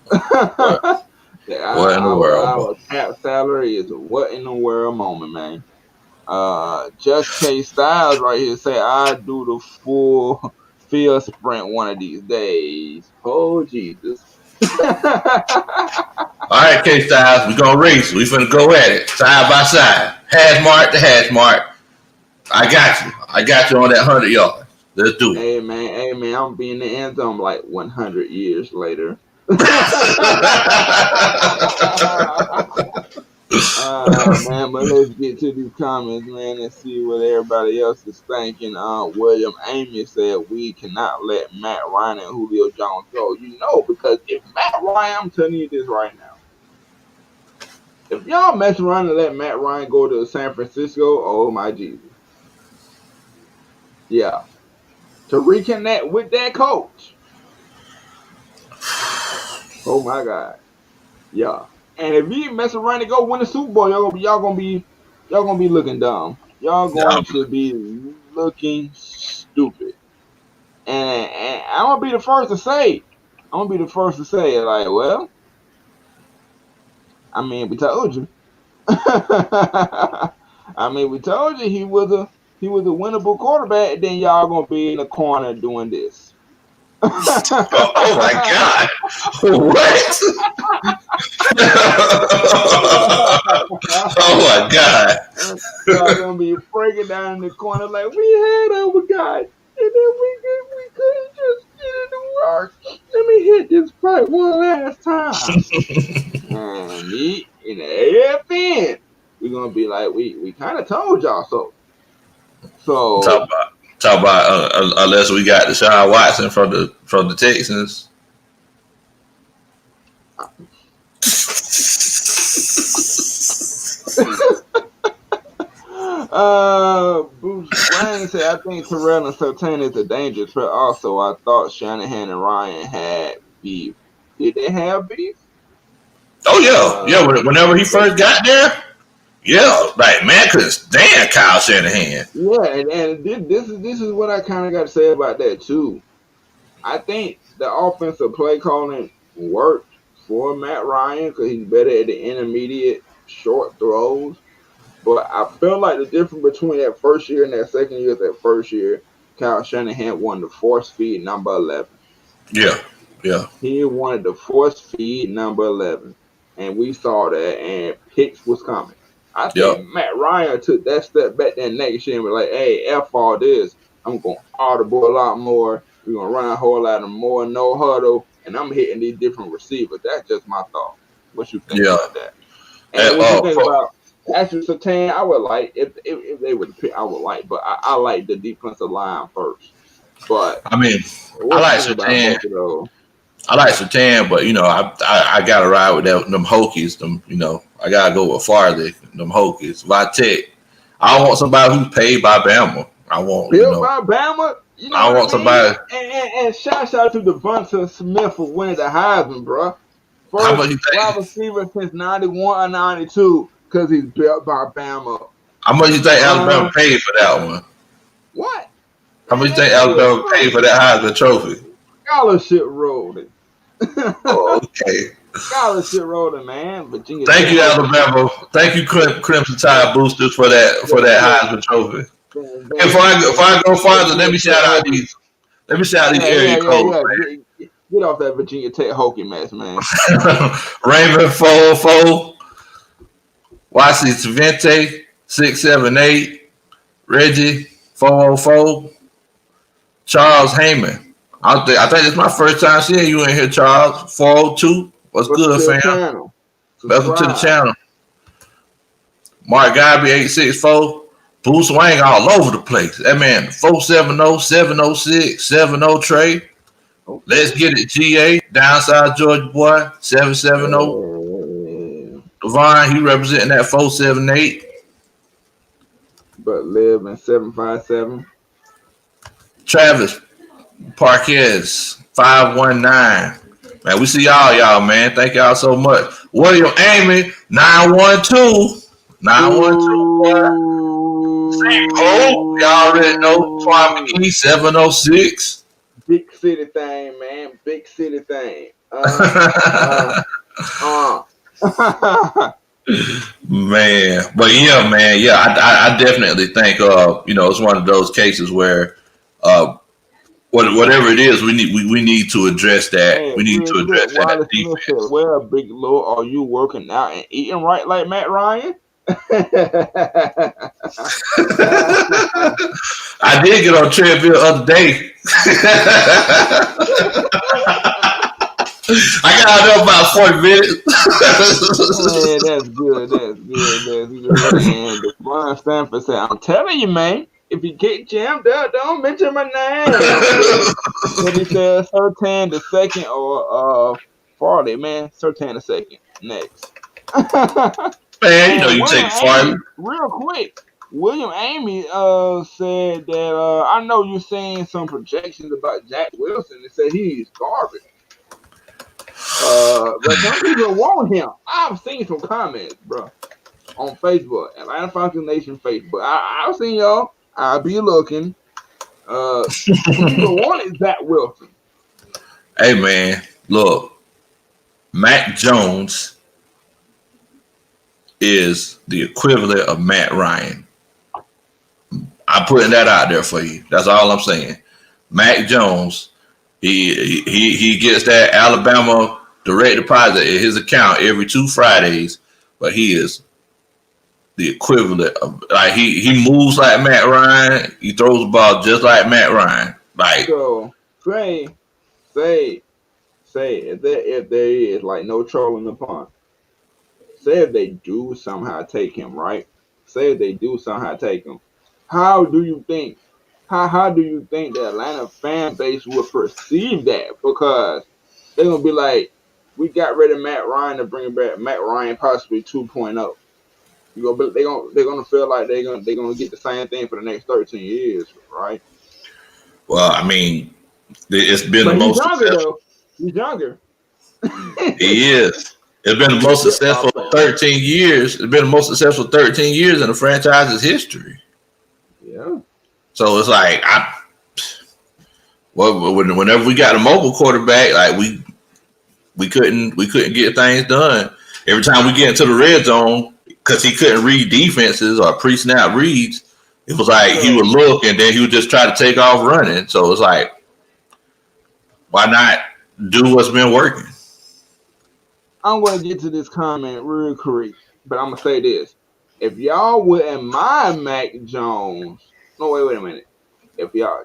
What? Yeah, What in the world, bro? our cap salary is a what in the world moment, man. Just K Styles right here say I do the full field sprint one of these days. Oh Jesus. All right, K Styles, we gonna race. We finna go at it side by side, hash mark to hash mark. I got you. I got you on that 100 yards. Let's do it. Hey man, I'm being the end zone like 100 years later. Man, but let's get to these comments, man, and see what everybody else is thinking. William Amy said we cannot let Matt Ryan and Julio Jones go. You know, because if Matt Ryan, I'm telling you this right now, if y'all mess around and let Matt Ryan go to San Francisco, oh my Jesus, yeah, to reconnect with that coach, oh my God, yeah. And if you mess around and go win the Super Bowl, y'all gonna be looking dumb. Y'all going to be looking stupid. And I'm gonna be the first to say, like, well, I mean, we told you. I mean, we told you he was a winnable quarterback. And then y'all gonna be in the corner doing this. Oh my God! What? Oh my God! Y'all gonna be breaking down in the corner like we had our guy, and then we couldn't just get it to work. Let me hit this pipe one last time. And me in the AFN, we're gonna be like, we kind of told y'all so. Talk So about unless we got Deshaun Watson from the Texans. Bruce Wayne said, I think Terrell and Sertan is a dangerous threat. Also, I thought Shanahan and Ryan had beef. Did they have beef? Oh yeah. Whenever he first got there, yeah, like man couldn't stand Kyle Shanahan. Yeah, and this is what I kind of got to say about that too. I think the offensive play calling worked for Matt Ryan because he's better at the intermediate short throws. But I feel like the difference between that first year and that second year is that first year, Kyle Shanahan wanted to force feed number 11. Yeah, yeah. He wanted to force feed number 11. And we saw that, and picks was coming. I think Matt Ryan took that step back that next year and was like, hey, F all this. I'm going to audible a lot more. We're going to run a whole lot of more no huddle. And I'm hitting these different receivers. That's just my thought. What you think about that? And what you think about Patrick Surtain? I would like if they would pick. I would like, but I like the defensive line first. But I mean, I like Surtain. I like Surtain, but I gotta ride with them Hokies. I gotta go with Farley. Them Hokies. Vitek. I want somebody who's paid by Bama. I want by Bama. I want somebody. And shout out to Devonta Smith for winning the Heisman, bro. First wide receiver since 91 or 92 because he's built by Bama. How much you think Alabama paid for that one? What? How much you think Alabama paid for that Heisman Trophy? Scholarship rolling. Oh, okay. Scholarship rolling, man. Virginia. Thank you, Alabama. Thank you, Crimson Tide Boosters, for that Heisman Trophy. Before I go farther, let me shout out these area codes. Get off that Virginia Tech Hokie mess, man. Raymond 404, Wasi Savente 678, Reggie 404, Charles Heyman. I think it's my first time seeing you in here, Charles. 402. What's good, fam? Welcome to the channel. Mark Gabby 864. Bruce Wayne all over the place. That man 470, 706, 70 Trey. Let's get it, GA, Downside Georgia boy, 770. Devon, he representing that 478. But live in 757. Travis Parquez, 519. Man, we see y'all, man. Thank y'all so much. William Amy, 912. 912, boy. Y'all already know. Twine McKee, 706. Big city thing, man. Big city thing. Man, but yeah, man, yeah, I definitely think it's one of those cases where whatever it is, we need to address that. Man, we need to address that defense. Said, well, Big Lord, are you working out and eating right like Matt Ryan? I did get on treadmill the other day. I got out there about 40 minutes. Man, that's good. And the Brian Stanford said, I'm telling you, man, if you get jammed up, don't mention my name. But he said Surtain the second or Farley, man. Surtain the second. Next. Man, you take Farley. Real quick. William Amy said that I know you're seeing some projections about Jack Wilson. They said he's garbage. But some people want him. I've seen some comments, bro, on Facebook, Atlanta Falcons Nation Facebook. I've seen y'all. I'll be looking. People want Jack Wilson. Hey, man, look, Mac Jones is the equivalent of Matt Ryan. I'm putting that out there for you. That's all I'm saying. Mac Jones, he gets that Alabama direct deposit in his account every 2 Fridays, but he is the equivalent of, like, he moves like Matt Ryan. He throws the ball just like Matt Ryan. Like, so say if there is like no trouble in the pond. Say if they do somehow take him, right? Say if they do somehow take him. How do you think the Atlanta fan base would perceive that? Because they're gonna be like, we got rid of Matt Ryan to bring back Matt Ryan possibly 2.0. they're gonna feel like they're gonna get the same thing for the next 13 years, right? Well, I mean, it's been But the he's most younger successful. though. He's younger. He is. It's been the most successful 13 years. It's been the most successful 13 years in the franchise's history. Yeah. So it's like whenever we got a mobile quarterback, like we couldn't get things done. Every time we get into the red zone, because he couldn't read defenses or pre-snap reads, it was like he would look and then he would just try to take off running. So it's like, why not do what's been working? I'm gonna get to this comment real quick, but I'm gonna say this: if y'all wouldn't mind Mac Jones, no wait a minute. If y'all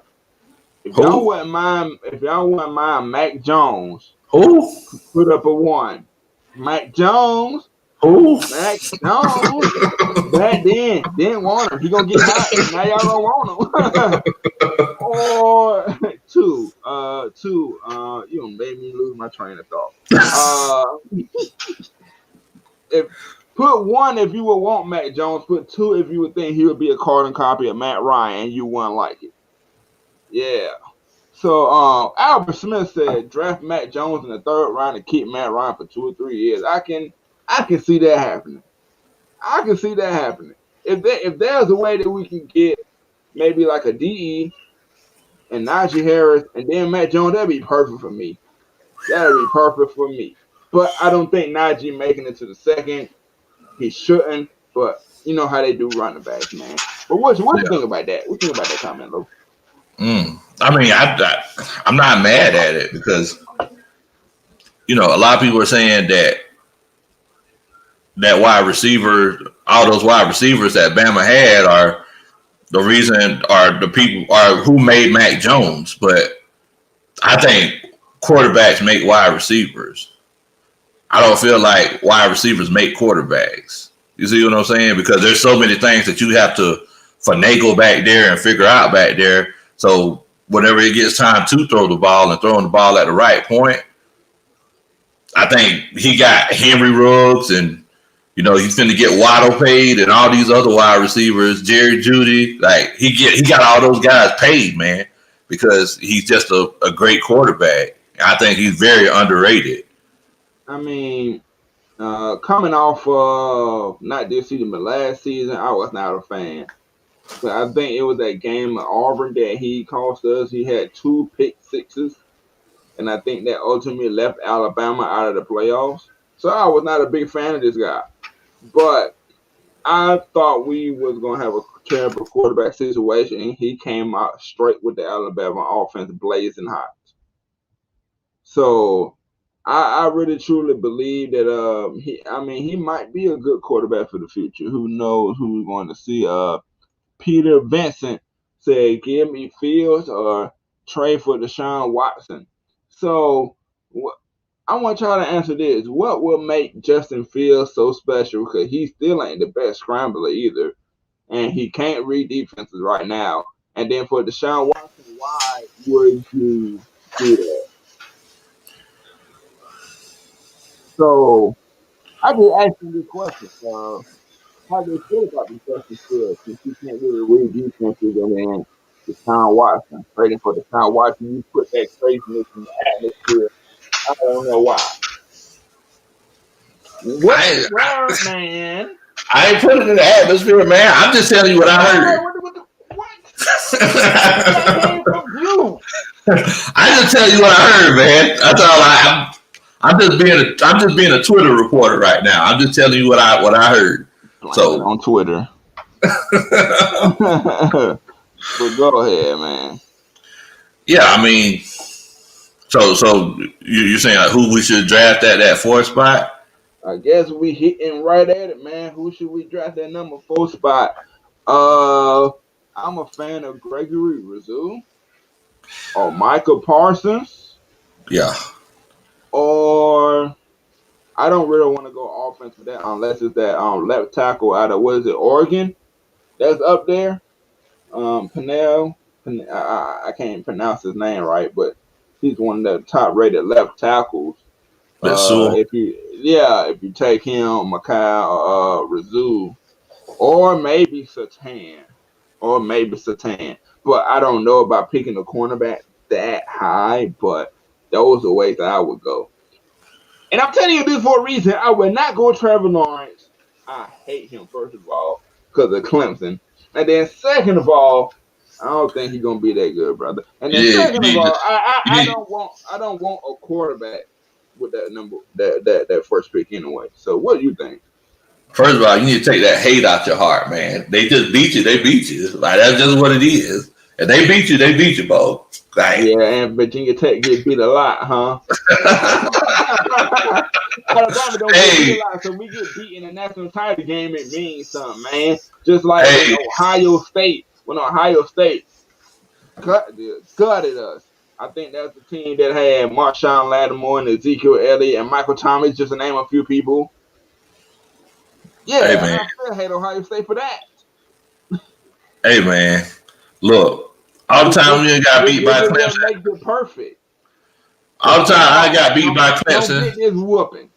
wouldn't mind Mac Jones, who put up a 1. Mac Jones. Who? Mac Jones. Back then, didn't want him. He gonna get hot. Now y'all don't want him. Or 2. You made me lose my train of thought. If put 1 if you would want Mac Jones, put 2 if you would think he would be a carbon copy of Matt Ryan and you wouldn't like it. Yeah. So Albert Smith said draft Mac Jones in the 3rd round and keep Matt Ryan for 2 or 3 years. I can see that happening. If there's a way that we can get maybe like a DE and Najee Harris and then Matt Jones, that'd be perfect for me. But I don't think Najee making it to the 2nd. He shouldn't, but you know how they do running backs, man. But what you think about that? What you think about that comment, Lou? I mean, I'm not mad at it because, a lot of people are saying that wide receiver, all those wide receivers that Bama had are the reason, are the people, are who made Mac Jones. But I think quarterbacks make wide receivers. I don't feel like wide receivers make quarterbacks. You see what I'm saying? Because there's so many things that you have to finagle back there and figure out back there. So whenever it gets time to throw the ball and throwing the ball at the right point, I think he got Henry Ruggs and, he's going to get Waddle paid and all these other wide receivers, Jerry Jeudy. Like he got all those guys paid, man, because he's just a great quarterback. I think he's very underrated. I mean, coming off of not this season but last season, I was not a fan. But I think it was that game at Auburn that he cost us. He had 2 pick sixes, and I think that ultimately left Alabama out of the playoffs. So I was not a big fan of this guy. But I thought we was going to have a terrible quarterback situation, and he came out straight with the Alabama offense blazing hot. So I really truly believe that he might be a good quarterback for the future. Who knows who we're going to see? Peter Vincent said, give me Fields or trade for Deshaun Watson. So I want y'all to answer this. What will make Justin Fields so special? Because he still ain't the best scrambler either. And he can't read defenses right now. And then for Deshaun Watson, why would you do that? So I just asked you this question. How do you feel about the Justin Fields since you can't really read defenses and then Deshaun Watson, trading for Deshaun Watson, you put that craziness in the atmosphere. I don't know why. Man? I ain't put it in the atmosphere, man. I'm just telling you what I heard. What? That came from you. I just tell you what I heard, man. That's all I'm just being a Twitter reporter right now. I'm just telling you what I heard. So on Twitter. But go ahead, man. Yeah, I mean, so you're saying like who we should draft at that 4th spot? I guess we hitting right at it, man. Who should we draft that number 4 spot? I'm a fan of Gregory Rousseau or Michael Parsons. Yeah. Or I don't really want to go offense for that unless it's that left tackle out of Oregon that's up there. Pennell. I can't pronounce his name right, but he's one of the top rated left tackles. If you take him, Makai or Razoo, or maybe Satan, But I don't know about picking a cornerback that high. But those are ways that I would go. And I'm telling you this for a reason. I would not go Trevor Lawrence. I hate him, first of all, because of Clemson. And then second of all, I don't think he's gonna be that good, brother. And then Yeah, second of all, you I need. don't want a quarterback with that number that first pick anyway. So what do you think? First of all, you need to take that hate out your heart, man. They just beat you. They beat you. Like that's just what it is. If they beat you, they beat you, Bo. Like, Yeah, and Virginia Tech get beat a lot, huh? Alabama don't get beat a hey, lot, so we get beat in the national title game. It means something, man. Just like when hey, Ohio State gutted us. I think that's the team that had Marshawn Lattimore and Ezekiel Elliott and Michael Thomas, just to name a few people. hey, Yeah, and man, I still hate Ohio State for that. hey, man. Look, all the time we got beat This by is what Clemson. makes it perfect. All the time I got beat by Don't Clemson. get this whooping.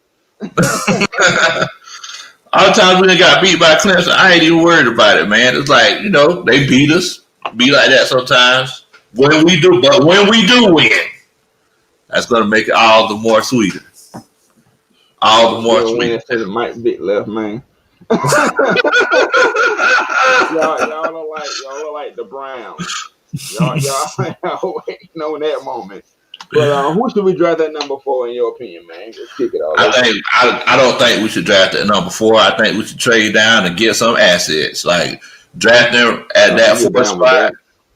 All the times we got beat by Clemson, I ain't even worried about it, man. It's like, they beat us. Be like that sometimes. But when we do win, that's gonna make it all the more sweeter. All the more Bill sweeter. Wynn said it might be left, man. y'all are like the Browns. Y'all waiting on that moment. But who should we draft at number 4 in your opinion, man? Let's kick it off. I don't think we should draft at number 4. I think we should trade down and get some assets. Like drafting at that Get 4th down with spot. that.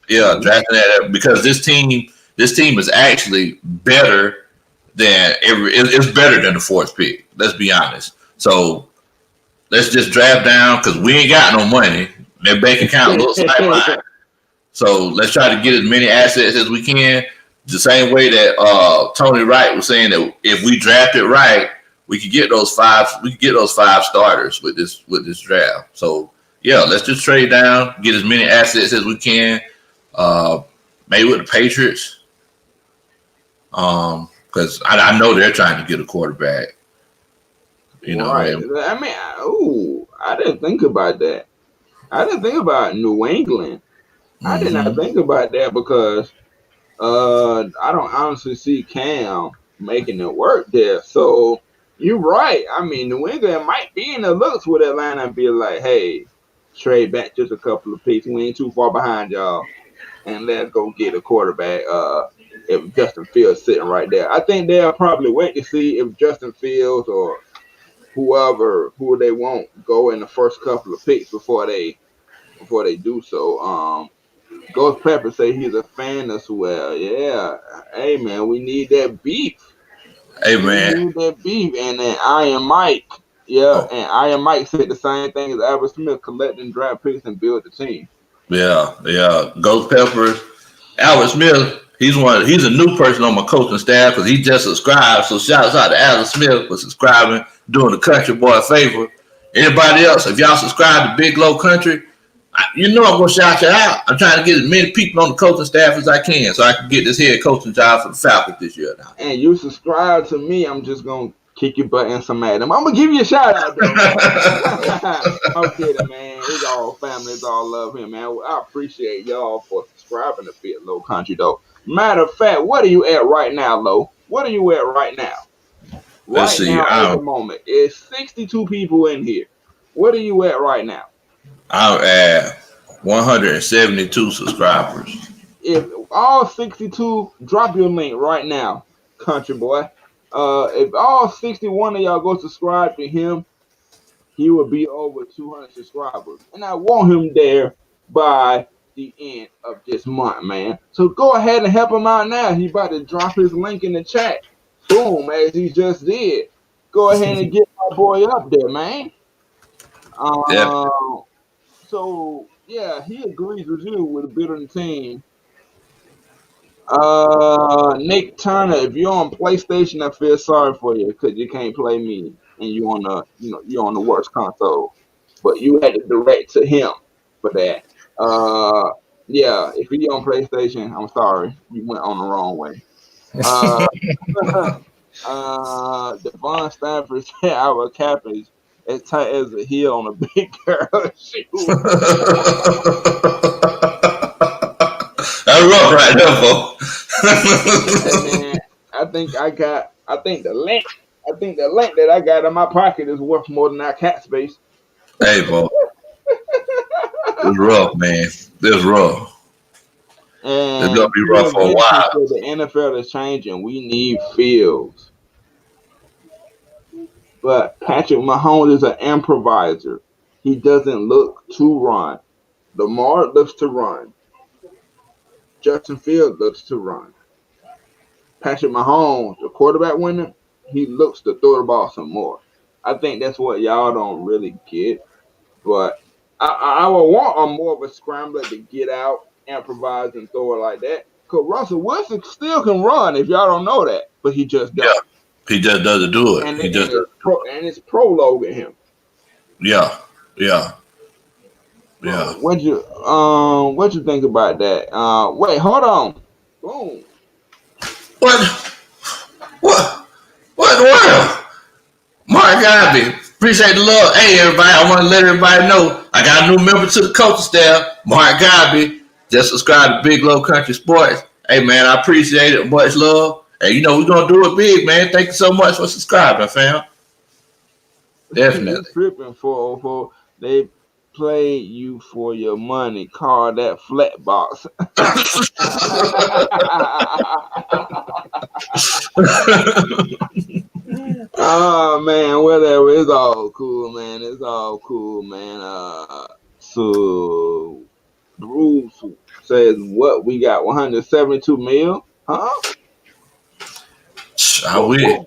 Yeah, drafting at because this team is actually better than it's better than the 4th pick. Let's be honest. So let's just draft down because we ain't got no money. Their bank account looks like mine. So let's try to get as many assets as we can. The same way that Tony Wright was saying that if we draft it right, we could get those five. We could get those 5 starters with this draft. So yeah, let's just trade down, get as many assets as we can. Maybe with the Patriots, because I know they're trying to get a quarterback. Right. I mean, I didn't think about that. I didn't think about New England. I did not think about that because I don't honestly see Cam making it work there. So you're right. I mean, New England might be in the looks with Atlanta and be like, hey, trade back just a couple of picks. We ain't too far behind y'all. And let's go get a quarterback. If Justin Fields sitting right there, I think they'll probably wait to see if Justin Fields or who they want go in the first couple of picks before they do so. Ghost Pepper say he's a fan as well. Yeah. Hey man, we need that beef. Hey We man. need that beef. And then Iron Mike. Yeah, Oh and Iron Mike said the same thing as Albert Smith, collecting draft picks and build the team. yeah. Ghost Peppers. Albert Smith. He's a new person on my coaching staff because he just subscribed. So shouts out to Albert Smith for subscribing, doing the country boy a favor. Anybody else, if y'all subscribe to Big Low Country, I'm gonna shout you out. I'm trying to get as many people on the coaching staff as I can, so I can get this head coaching job for the Falcons this year. Now, And you subscribe to me, I'm just gonna kick your butt and some Adam. I'm gonna give you a shout out though. I'm kidding, man. It's all family. It's all love here, man. I appreciate y'all for subscribing to Big Low Country though. Matter of fact, what are you at right now, Lo? What are you at right now? let's Right see. now, at the moment, it's 62 people in here. What are you at right now? I'm at 172 subscribers. If all 62, drop your link right now, country boy. If all 61 of y'all go subscribe to him, he will be over 200 subscribers. And I want him there by the end of this month, man. So go ahead and help him out now. He about to drop his link in the chat. Boom, as he just did. Go ahead and get my boy up there, man. Yeah. Uh, so yeah, he agrees with you with a building team. Nick Turner, if you're on PlayStation, I feel sorry for you because you can't play me and you're on the worst console. But you had to direct to him for that. Yeah, if you're on PlayStation, I'm sorry, you went on the wrong way. Uh, Devon Stanford said our cap is as tight as a heel on a big girl shoe. That's rough right there, folks. Hey man, I think the length that I got in my pocket is worth more than that cat space. Hey, folks. It's rough, man. It's rough. It's gonna And be rough in for a addition while. to the NFL is changing, we need fields. But Patrick Mahomes is an improviser. He doesn't look to run. Lamar looks to run. Justin Fields looks to run. Patrick Mahomes, the quarterback winner, he looks to throw the ball some more. I think that's what y'all don't really get. But I would want a more of a scrambler to get out, improvise, and throw it like that. Because Russell Wilson still can run if y'all don't know that, but he just Yeah, don't. he just doesn't do it. And He just doesn't. it's prologuing him. Yeah, yeah, yeah. What you think about that? Wait, hold on. Boom. What? What in the world? Mark Gobby. Appreciate the love. Hey, everybody. I want to let everybody know I got a new member to the coaching staff, Mark Gobby. Just subscribe to Big Low Country Sports. Hey, man, I appreciate it. Much love. Hey, we're going to do it big, man. Thank you so much for subscribing, fam. Definitely. Tripping for they play you for your money. Call that flat box. Oh man, whatever. It's all cool, man. It's all cool, man. So the rules says what we got 172 mil, huh? I wish.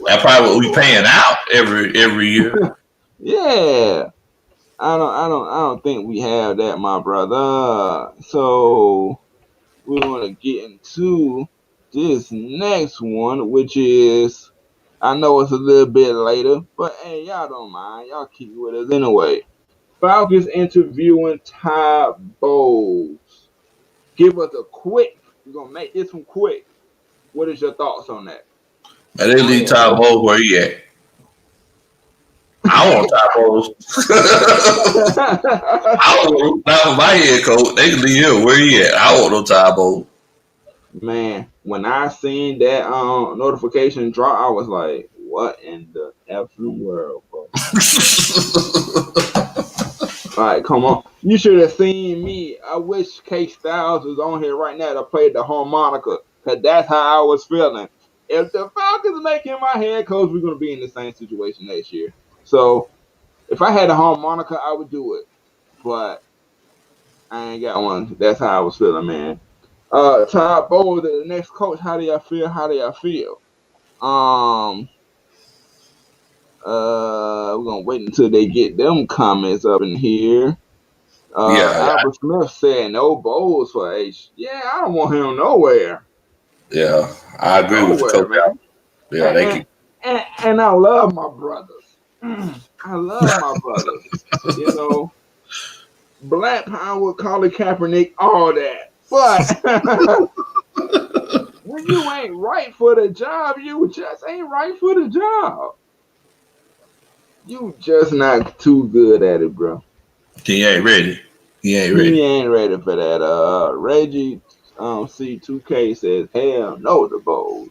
That's probably what we paying out every year. Yeah. I don't think we have that, my brother. So we want to get into this next one, which is, I know it's a little bit later, but hey, y'all don't mind. Y'all keep with us anyway. Falcons interviewing Todd Bowles. Give us a quick. We're gonna make this one quick. What is your thoughts on that? And they leave Todd Bowles where he at. I want Todd Bowles. I want not my head coach. They can leave him where he at. I want no Todd Bowles. Man, when I seen that notification drop, I was like, "What in the effing world, bro?" Like, come on. You should have seen me. I wish K Styles was on here right now to play the harmonica, because that's how I was feeling. If the Falcons make him my head coach, we're going to be in the same situation next year. So, if I had a harmonica, I would do it. But I ain't got one. That's how I was feeling, man. Todd Bowles, the next coach, how do y'all feel? We're gonna wait until they get them comments up in here. Albert Smith said no Bowles for H. Yeah, I don't want him nowhere. Yeah, I agree with you, coach. Man. Yeah, they can. And I love my brothers. I love my brothers. Black Power, Colin Kaepernick, all that. But when you ain't right for the job, you just ain't right for the job. You just not too good at it, bro. He ain't ready. He ain't ready for that. Reggie C2K says, hell no, the Bowls.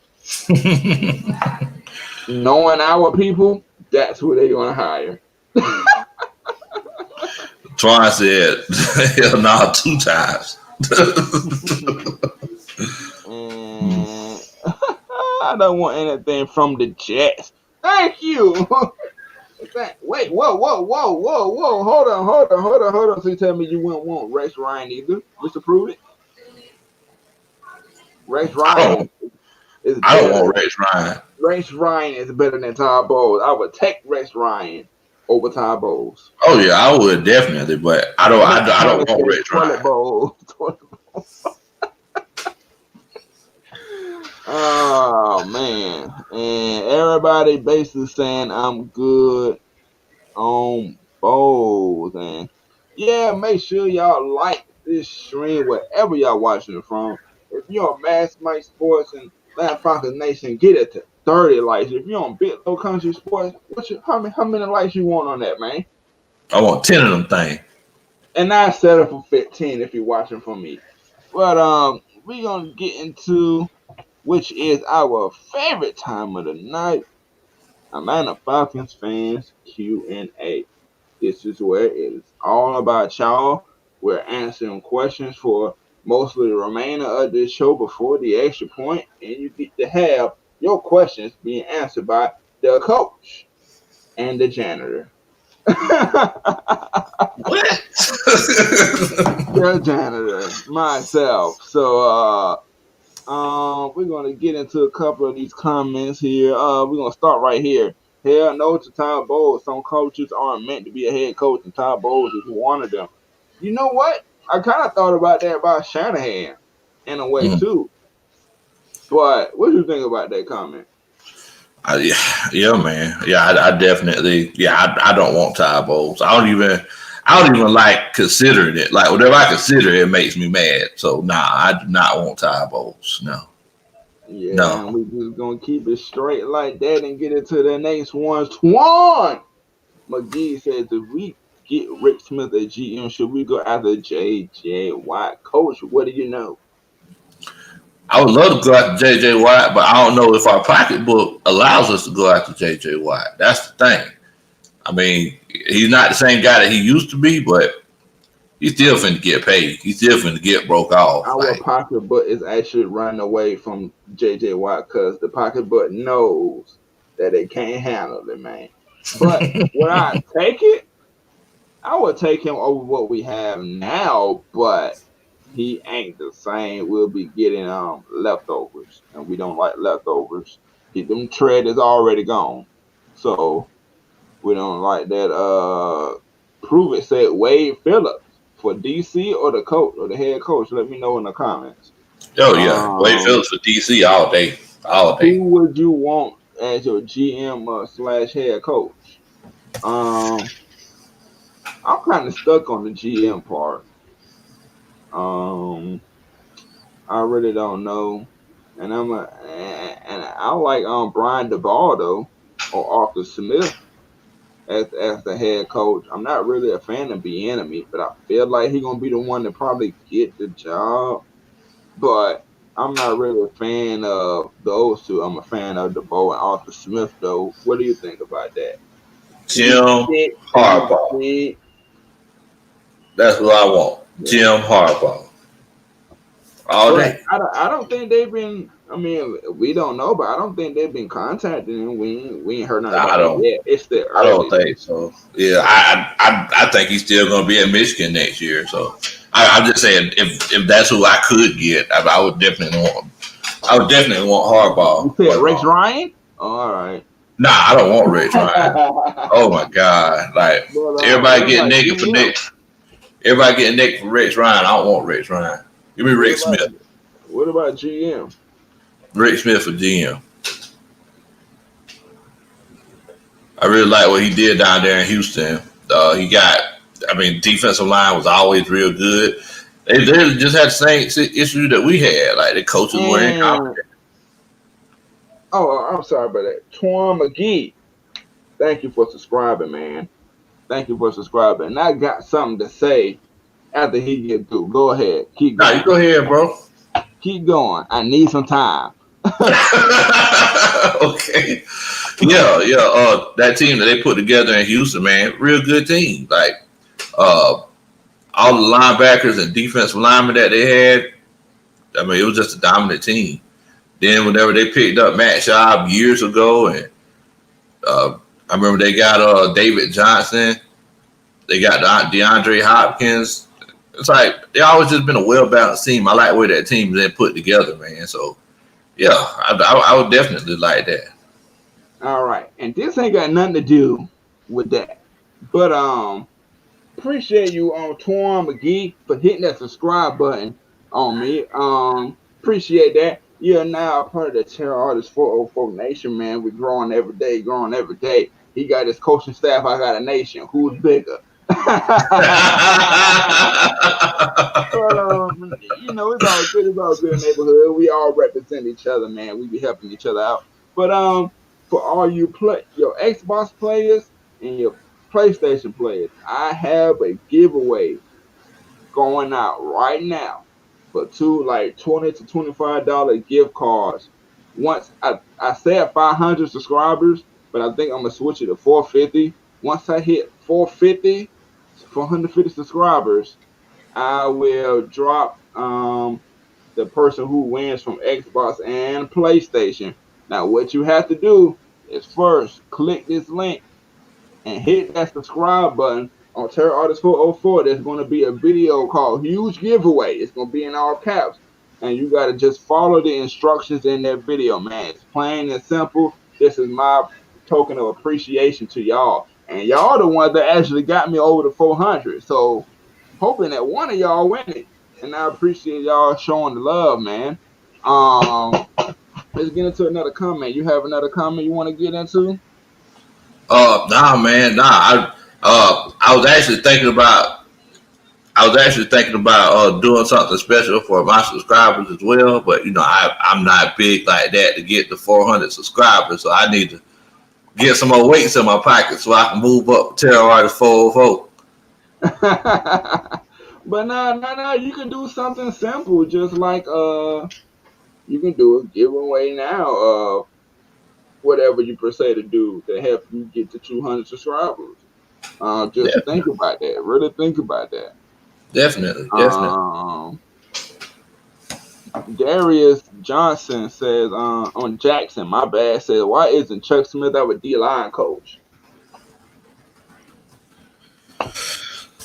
Knowing our people, that's who they gonna hire. Twan said, hell no, 2 times. And I don't want anything from the Jets. Thank you. Wait, whoa. Hold on. So you tell me you wouldn't want Rex Ryan either, Mr. Pruitt? Rex Ryan is I don't want Rex Ryan. Rex Ryan is better than Todd Bowles. I would take Rex Ryan over Todd Bowles. Oh yeah, I would definitely, but I don't want Rex Ryan. Oh man. And everybody basically saying I'm good on Bowles. And yeah, make sure y'all like this stream wherever y'all watching it from. If you're on Mass Mike Sports and Land Falcons Nation, get it to 30 likes. If you're on Big Low Country Sports, how many likes you want on that, man? I want 10 of them things. And I set up for 15 if you're watching for me. But we're gonna get into which is our favorite time of the night. Atlanta Falcons fans Q&A. This is where it is all about y'all. We're answering questions for mostly the remainder of this show before the extra point, and you get to have your questions being answered by the coach and the janitor. What? The janitor, myself. So we're gonna get into a couple of these comments here. We're gonna start right here. Hell no to Todd Bowles. Some coaches aren't meant to be a head coach, and Todd Bowles is one of them. You know what? I kind of thought about that about Shanahan in a way too. But what do you think about that comment? Yeah, man. Yeah, I definitely. Yeah, I don't want Todd Bowles. I don't even like considering it. Like whatever I consider, it makes me mad. So nah, I do not want Todd Bowles. No. Yeah, no. We just gonna keep it straight like that and get into the next one. Twan McGee says, if we get Rick Smith at GM, should we go after J.J. Watt? Coach, what do you know? I would love to go after J.J. Watt, but I don't know if our pocketbook allows us to go after J.J. Watt. That's the thing. I mean, he's not the same guy that he used to be, but he's still finna get paid. He's still finna get broke off. Our pocketbook is actually running away from J.J. Watt because the pocketbook knows that they can't handle it, man. But would I take it? I would take him over what we have now, but he ain't the same. We'll be getting leftovers, and we don't like leftovers. Them tread is already gone, so we don't like that. Prove it said Wade Phillips for DC or the coach or the head coach. Let me know in the comments. Oh yeah, Wade Phillips for DC all day, all day. Who would you want as your GM slash head coach? I'm kind of stuck on the GM part. I really don't know, and I like Brian DeBall though, or Arthur Smith as the head coach. I'm not really a fan of Bieniemy, but I feel like he's gonna be the one to probably get the job. But I'm not really a fan of those two. I'm a fan of DeBoer and Arthur Smith though. What do you think about that? Jim Harbaugh. That's what I want. Yeah. Jim Harbaugh. All day. I don't think they've been. I mean, we don't know, but I don't think they've been contacting him. We ain't heard nothing about it yet. It's the early. I don't think so. Yeah, I think he's still going to be at Michigan next year. So I'm just saying, if that's who I could get, I would definitely want. I would definitely want Harbaugh. You said Rex Ryan? Oh, all right. Nah, I don't want Rex Ryan. Oh my God! Like everybody getting naked for Nick. Everybody getting naked for Rex Ryan. I don't want Rex Ryan. Give me Rick Smith. What about GM? Rick Smith for GM. I really like what he did down there in Houston. Defensive line was always real good. They just had the same issue that we had. Like the coaches were incompetent. Oh, I'm sorry about that. Twan McGee. Thank you for subscribing, man. Thank you for subscribing. And I got something to say after he get through. Go ahead. Keep going. Nah, you go ahead, bro. Keep going. I need some time. Okay. Yeah. That team that they put together in Houston, man, real good team. Like all the linebackers and defensive linemen that they had, I mean, it was just a dominant team. Then whenever they picked up Matt Schaub years ago, and I remember they got David Johnson, they got DeAndre Hopkins. It's like they always just been a well-balanced team. I like the way that team is put together, man. So, yeah, I would definitely like that. All right, and this ain't got nothing to do with that, but appreciate you on Twan McGee for hitting that subscribe button on me. Appreciate that. You're now a part of the Terror Artist 404 Nation, man. We're growing every day, He got his coaching staff. I got a nation. Who's bigger? But, it's all good. It's all good neighborhood. We all represent each other, man. We be helping each other out. But for all your Xbox players and your PlayStation players, I have a giveaway going out right now for two like $20 to $25 gift cards. Once I said 500 subscribers, but I think I'm gonna switch it to 450. Once I hit 450 subscribers, I will drop the person who wins from Xbox and PlayStation. Now, what you have to do is first click this link and hit that subscribe button on Terror Artist 404. There's going to be a video called Huge Giveaway. It's going to be in all caps. And you got to just follow the instructions in that video, man. It's plain and simple. This is my token of appreciation to y'all. And y'all the ones that actually got me over the 400. So hoping that one of y'all win it. And I appreciate y'all showing the love, man. Let's get into another comment. You have another comment you want to get into? Nah, man, nah. I was actually thinking about. Doing something special for my subscribers as well, but I'm not big like that to get to 400 subscribers, so I need to get some more weights in my pocket so I can move up Terror Artist 404. But no, you can do something simple, just like you can do a giveaway now of whatever you per se to do to help you get to 200 subscribers. Just think about that. Really think about that. Definitely. Darius Johnson says on Jackson, my bad, says, why isn't Chuck Smith our D-line coach?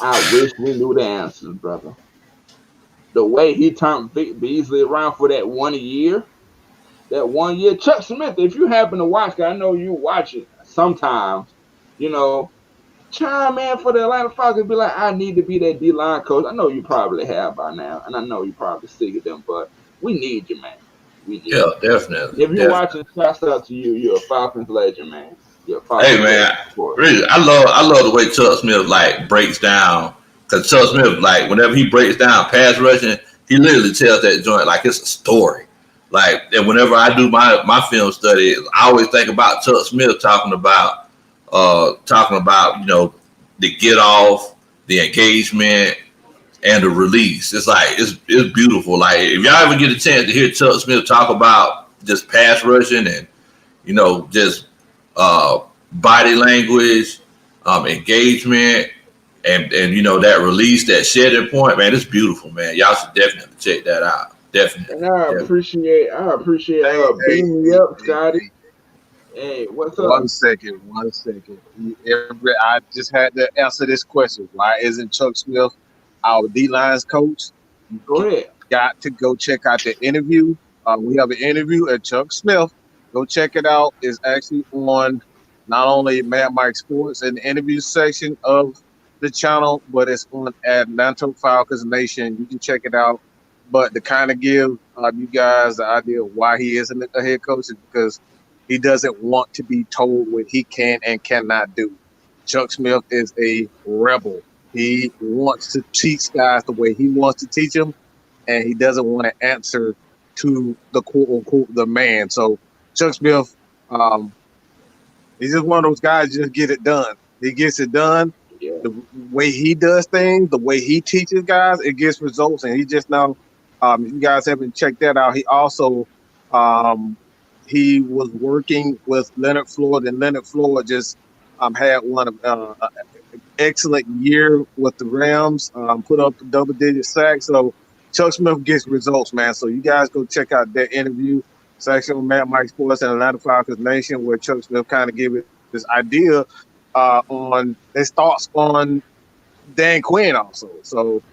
I wish we knew the answers, brother. The way he turned Vic Beasley around for that 1 year, Chuck Smith, if you happen to watch, I know you watch it sometimes, chime in for the Atlanta Falcons, be like, I need to be that D-line coach. I know you probably have by now, and I know you probably sick of them, but we need you, man. We need you. Definitely. If you're watching, shouts out to you. You're a Falcons legend, man. Hey, man, really, I love the way Chuck Smith breaks down, because Chuck Smith, whenever he breaks down pass rushing, he literally tells that joint like it's a story. And whenever I do my film study, I always think about Chuck Smith talking about the get off, the engagement, and the release. It's beautiful. If y'all ever get a chance to hear Chuck Smith talk about just pass rushing and just body language, engagement, and that release, that shedding point, man, it's beautiful, man. Y'all should definitely check that out. Definitely. And I appreciate beating me up, Scotty. Hey, what's up? 1 second. I just had to answer this question. Why isn't Chuck Smith our D-lines coach? Go ahead. Got to go check out the interview. We have an interview at Chuck Smith. Go check it out. It's actually on not only Mad Mike Sports in the interview section of the channel, but it's on Atlanta Falcons Nation. You can check it out. But to kind of give you guys the idea of why he isn't a head coach is because he doesn't want to be told what he can and cannot do. Chuck Smith is a rebel. He wants to teach guys the way he wants to teach them, and he doesn't want to answer to the quote-unquote the man. So Chuck Smith, he's just one of those guys, just get it done. He gets it done. Yeah. The way he does things, the way he teaches guys, it gets results. And he just now, if you guys haven't checked that out, he also he was working with Leonard Floyd, and Leonard Floyd just had one of excellent year with the Rams, put up a double-digit sack. So Chuck Smith gets results, man. So you guys go check out that interview section on Mad Mike Sports and Atlanta Falcons Nation, where Chuck Smith kind of gave it this idea on his thoughts on Dan Quinn also. So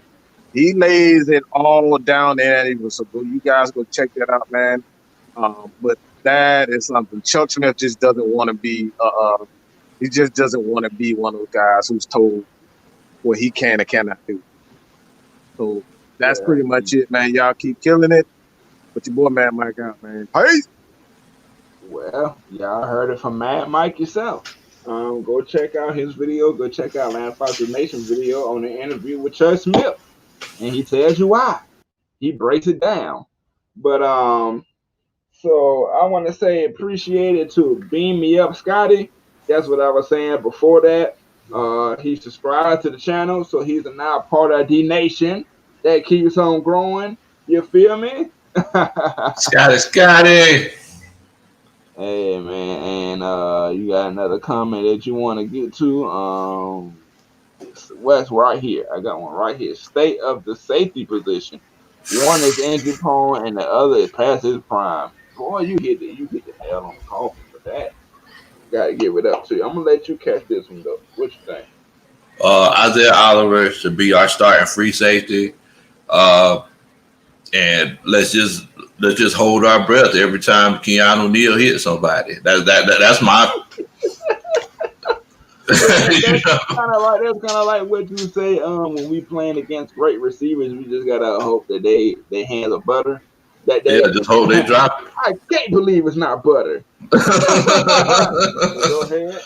he lays it all down there. So you guys go check that out, man. But that is something Chuck Smith just doesn't want to be. He just doesn't want to be one of those guys who's told what he can and cannot do. So that's pretty much it, man. Y'all keep killing it. But your boy Mad Mike out, man. Peace. Well, y'all heard it from Mad Mike yourself. Go check out his video. Go check out Land Falcons Nation video on the interview with Chuck Smith, and he tells you why. He breaks it down. But So I want to say appreciate it to Beam Me Up Scotty. That's what I was saying before that. He subscribed to the channel, so he's now part of D Nation that keeps on growing. You feel me? Scotty. Hey man, and you got another comment that you want to get to? What's right here? I got one right here. State of the safety position. One is injury prone, and the other is past his prime. Boy, you hit the nail on the coffin for that. Gotta give it up to you. I'm gonna let you catch this one though. What you think? Isaiah Oliver should be our starting free safety. Uh, and let's just hold our breath every time Keanu Neal hits somebody. That's my. That's kind of like what you say. When we playing against great receivers, we just gotta hope that they hands are butter. That Yeah, they. just hope they drop it. I can't believe it's not butter. Go ahead.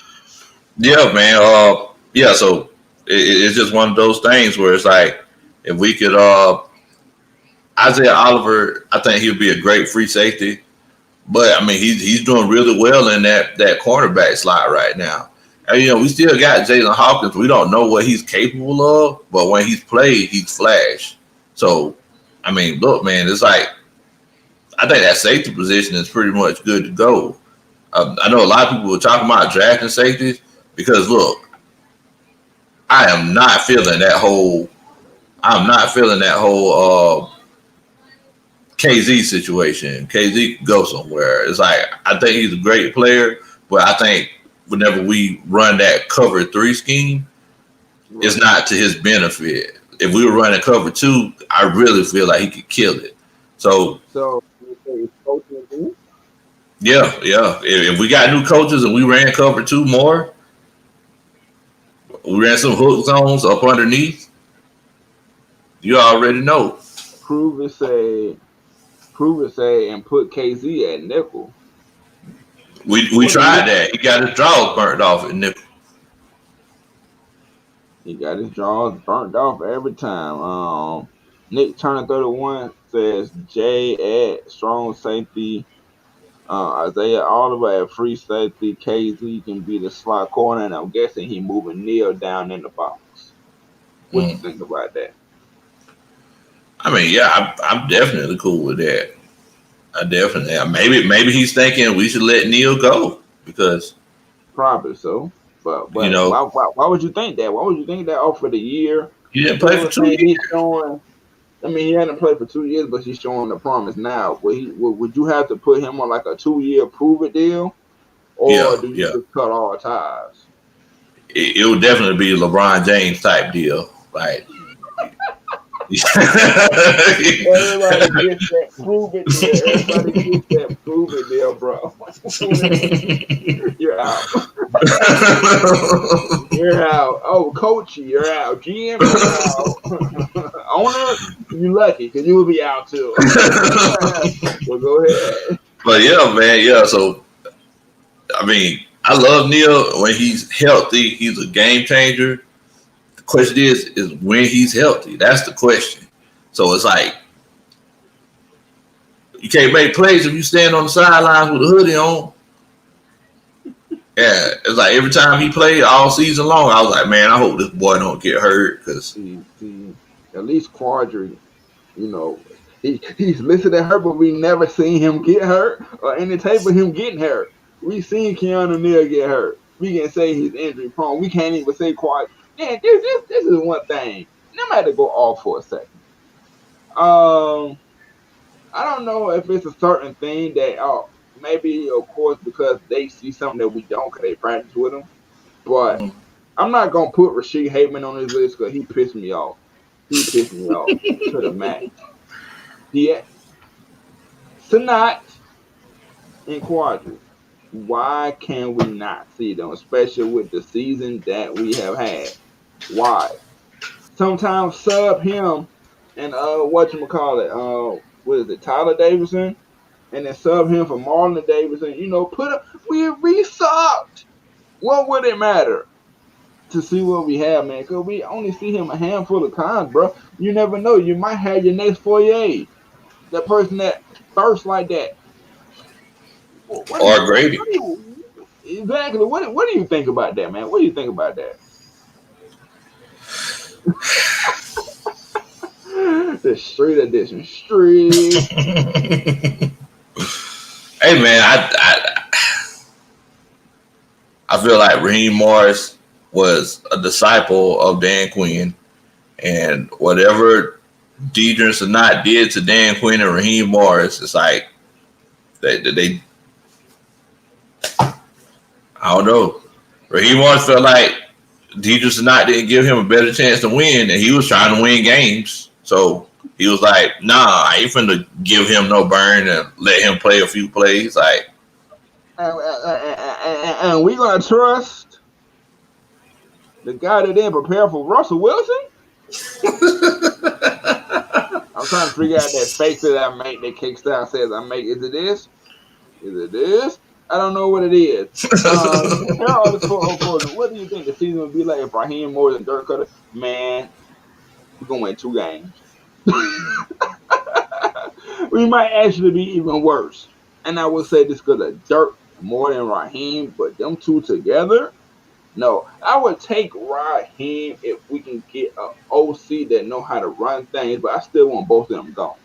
Yeah, man. Yeah. So it's just one of those things where it's like if we could, Isaiah Oliver, I think he would be a great free safety. But I mean, he's doing really well in that cornerback slot right now. And, we still got Jalen Hawkins. We don't know what he's capable of, but when he's played, he's flashed. So, I mean, look, man, it's like I think that safety position is pretty much good to go. I know a lot of people were talking about drafting safeties because look, I am not feeling that whole. I'm not feeling that whole KZ situation. KZ could go somewhere. It's like I think he's a great player, but I think whenever we run that cover 3 scheme, it's not to his benefit. If we were running cover 2, I really feel like he could kill it. So yeah. If we got new coaches and we ran cover 2 more, we ran some hook zones up underneath. You already know. Prove it, say, and put KZ at nickel. We tried that. He got his jaws burnt off at nickel. He got his jaws burnt off every time. Nick Turner 31 says Jay at strong safety. Isaiah Oliver at free safety. KZ can be the slot corner, and I'm guessing he moving Neil down in the box. What you think about that? I mean, yeah, I'm definitely cool with that. I definitely maybe he's thinking we should let Neil go because probably so. But why would you think that? Why would you think that? Oh, for the year he didn't play for 2 years. He's showing. I mean, he hadn't played for 2 years, but he's showing the promise now. Would you have to put him on like a 2-year prove it deal, or do you just cut all ties? It would definitely be a LeBron James type deal, like. Everybody gets that prove it deal. Everybody gets that prove it deal, bro. You're out. You're out. Oh, coach, you're out. GM, you're out. Owner, you lucky because you will be out too. Well, go ahead. But yeah, man, yeah. So, I mean, I love Neil when he's healthy. He's a game changer. The question is when he's healthy. That's the question. So it's like you can't make plays if you stand on the sidelines with a hoodie on. Yeah, it's like every time he played all season long, I was like, man, I hope this boy don't get hurt because at least Quadri, he's listed at hurt, but we never seen him get hurt or any tape of him getting hurt. We seen Keanu Neal get hurt. We can say he's injury prone. We can't even say Quadri. Man, this is one thing. I'm gonna have to go off for a second. I don't know if it's a certain thing that maybe of course because they see something that we don't because they practice with him. But I'm not gonna put Rashid Hateman on his list because he pissed me off. He pissed me off to the max. Yeah. Sanat and Quadri. Why can we not see them, especially with the season that we have had? Why? Sometimes sub him and whatchamacallit, what is it, Tyler Davidson? And then sub him for Marlon Davidson. We re-subbed. What would it matter to see what we have, man? Because we only see him a handful of times, bro. You never know. You might have your next Foyer. That person that bursts like that. Or Grady. Exactly. What do you think about that, man? What do you think about that? The street edition. Street. Hey man, I feel like Raheem Morris was a disciple of Dan Quinn, and whatever Deidre Sanat did to Dan Quinn and Raheem Morris, it's like they I don't know. Raheem Morris felt like Deidre Sanat didn't give him a better chance to win, and he was trying to win games. So he was like, nah, I ain't finna give him no burn and let him play a few plays. Like, and we gonna trust the guy that didn't prepare for Russell Wilson? I'm trying to figure out that face that I make that Kickstyle says I make. Is it this? Is it this? I don't know what it is. What do you think the season would be like if Raheem Morris and Dirk Cutter? Man, we're gonna win 2 games. We might actually be even worse. And I will say this because of Dirk more than Raheem, but them two together, no. I would take Raheem if we can get an OC that know how to run things, but I still want both of them gone.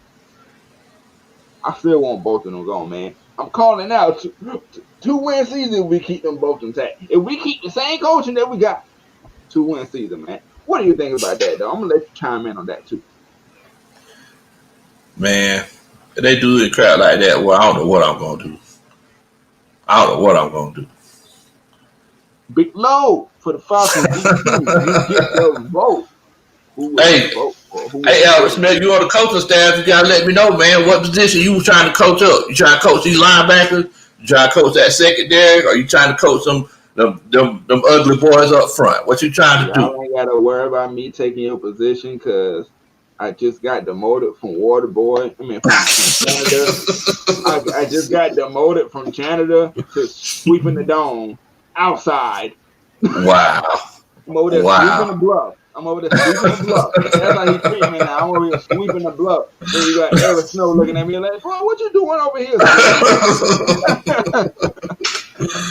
Man. I'm calling out 2-win season if we keep them both intact. If we keep the same coaching that we got, 2-win season, man. What do you think about that, though? I'm going to let you chime in on that, too. Man, if they do the crap like that, well, I don't know what I'm going to do. Big low for the Falcons. You get the vote. Hey, Albert Smith, you on the coaching staff. You gotta let me know, man, what position you was trying to coach up. You trying to coach these linebackers? You trying to coach that secondary? Or you trying to coach them ugly boys up front? What you trying to do? Y'all ain't gotta worry about me taking your position because I just got demoted from Waterboy. From Canada. I just got demoted from Canada to sweeping the dome outside. Wow. I'm over there sweeping the bluff. That's how he treat me now. I'm over here sweeping the bluff. Then you got Eric Snow looking at me like, bro, what you doing over here?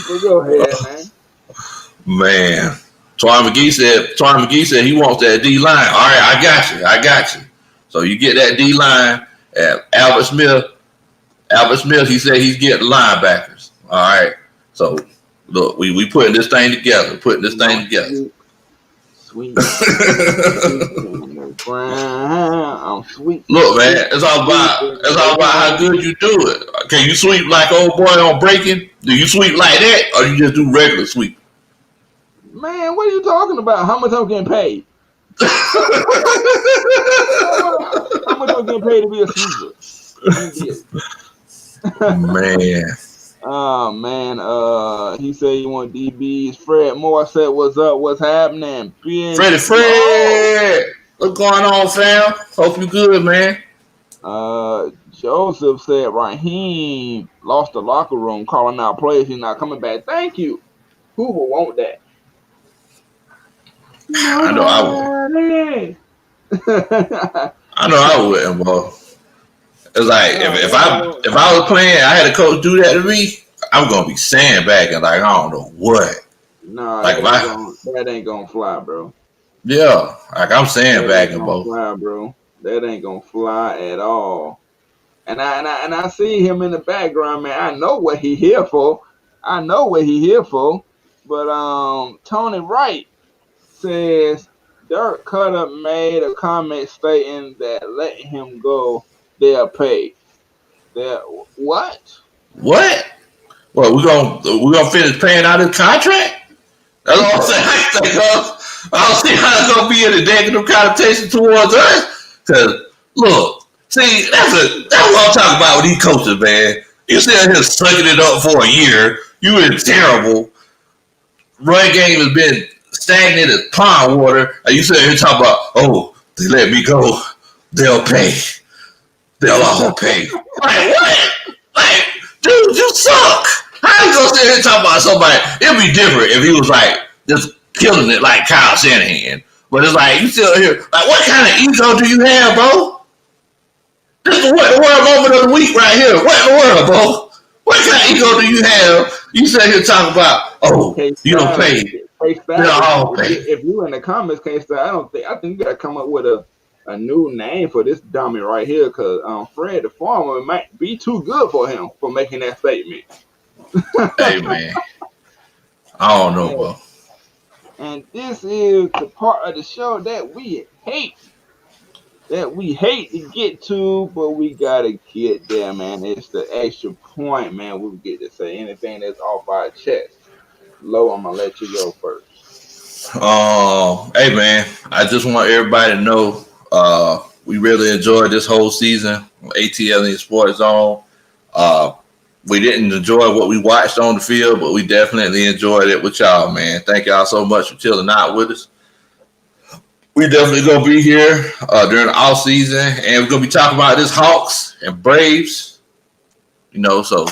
Well, go ahead, man. Twan McGee said he wants that D line. All right, I got you. So you get that D line. Albert Smith, he said he's getting linebackers. All right. So look, we putting this thing together. Sweet. I'm sweet. Look, man, it's all about how good you do it. Can you sweep like old boy on breaking? Do you sweep like that, or you just do regular sweep? Man, what are you talking about? How much I'm getting paid? How much I'm getting paid to be a sweeper? Man. Oh man, he said he want DBs. Fred Moore said, "What's up? What's happening?" Fred, what's going on, fam? Hope you good, man. Joseph said Raheem lost the locker room, calling out players. He's not coming back. Thank you. Who would want that? I know I would. I know I wouldn't, bro. It's like if I was playing, I had a coach do that to me, I'm gonna be sandbagging like I don't know what. Nah, like that ain't gonna fly, bro. Yeah, like I'm sandbagging, bro. That ain't gonna fly at all. And I see him in the background, man. I know what he here for. But Tony Wright says Dirk Cutter made a comment stating that letting him go, they'll pay. What? What? Well, we gonna finish paying out his contract? That's all I'm saying. I don't see how it's gonna be a negative connotation towards us. Cause look, see, that's what I'm talking about with these coaches, man. You sitting here sucking it up for a year. You been terrible. Run game has been stagnant as pond water. And you sitting here talking about, oh, they let me go. They'll pay. They'll all pay. Like what? Like, dude, you suck. How you gonna sit here and talk about somebody? It'd be different if he was like just killing it like Kyle Shanahan. But it's like you still here. Like, what kind of ego do you have, bro? This is what the world moment of the week right here. What in the world, bro? What kind of ego do you have? You sit here talking about, oh, you don't pay. If you in the comments, I think you gotta come up with a new name for this dummy right here, because Fred the farmer might be too good for him for making that statement. Hey man, I don't know, bro. And this is the part of the show that we hate to get to, but we gotta get there, man. It's the extra point, man. We get to say anything that's off our chest. Lo, I'm gonna let you go first. Hey man, I just want everybody to know we really enjoyed this whole season on ATLiensSportsZone. We didn't enjoy what we watched on the field, but we definitely enjoyed it with y'all, man. Thank y'all so much for chilling out with us. We definitely gonna be here during the off season, and we're gonna be talking about this Hawks and Braves. So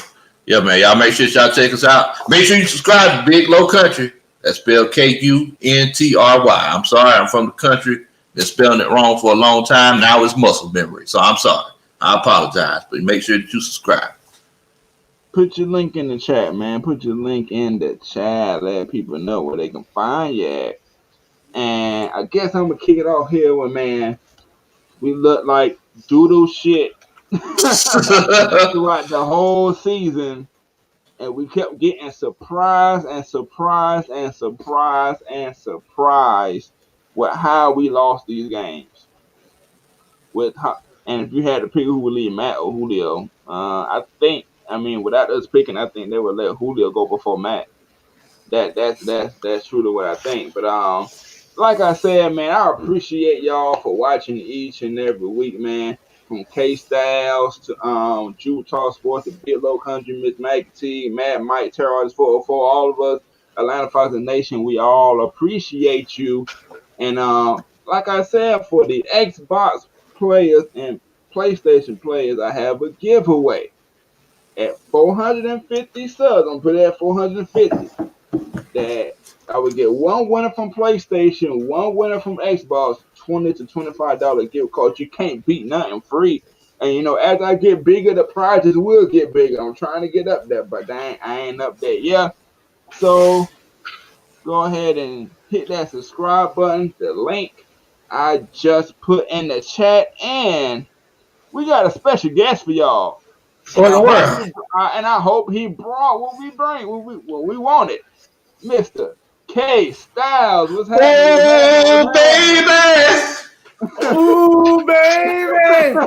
yeah, man, y'all make sure y'all check us out. Make sure you subscribe to Big Low Country. That's spelled Kuntry. I'm sorry, I'm from the country. Been spelling it wrong for a long time. Now it's muscle memory, so I'm sorry. I apologize, but make sure that you subscribe. Put your link in the chat, man. Put your link in the chat. Let people know where they can find you at. And I guess I'm gonna kick it off here with, man, we look like doodle shit throughout the whole season, and we kept getting surprised with how we lost these games. And if you had to pick who would lead, Matt or Julio, without us picking, I think they would let Julio go before Matt. That's truly what I think. But like I said, man, I appreciate y'all for watching each and every week, man. From K Styles to Utah Sports to Big Low Country, Miss McAtee, Matt, Mike, Terror, for all of us, Atlanta Falcons Nation, we all appreciate you. And like I said, for the Xbox players and PlayStation players, I have a giveaway at 450 subs. I'm putting it at 450. That I would get one winner from PlayStation, one winner from Xbox, $20 to $25 gift card. You can't beat nothing free. And as I get bigger, the prizes will get bigger. I'm trying to get up there, but I ain't up there. Yeah. So go ahead and hit that subscribe button. The link I just put in the chat, and we got a special guest for y'all. And I hope he brought what we wanted. Mr. K Styles, what's happening? Ooh, baby!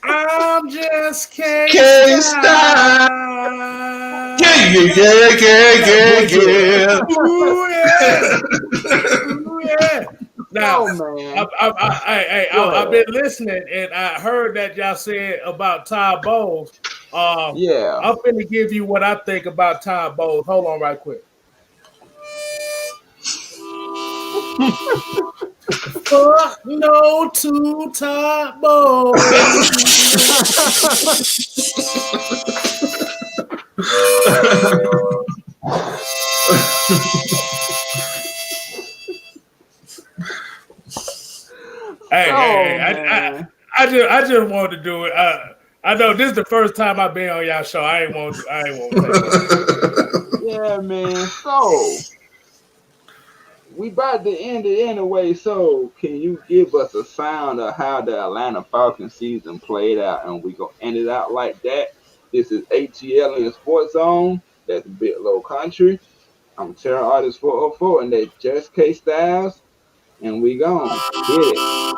I'm just K Styles. Yeah. Ooh, yeah. Now, I've been listening, and I heard that y'all said about Todd Bowles. Yeah. I'm going to give you what I think about Todd Bowles. Hold on right quick. Fuck no to Todd Bowles. I just wanted to do it. I know this is the first time I've been on y'all show. I ain't want to take it. Yeah, man. So we about to end it anyway. So can you give us a sound of how the Atlanta Falcons season played out, and we gonna end it out like that? This is ATLiensSportsZone. That's Big Low Country. I'm Terror Artist 404, and that's just K Styles. And we gone. Hit it.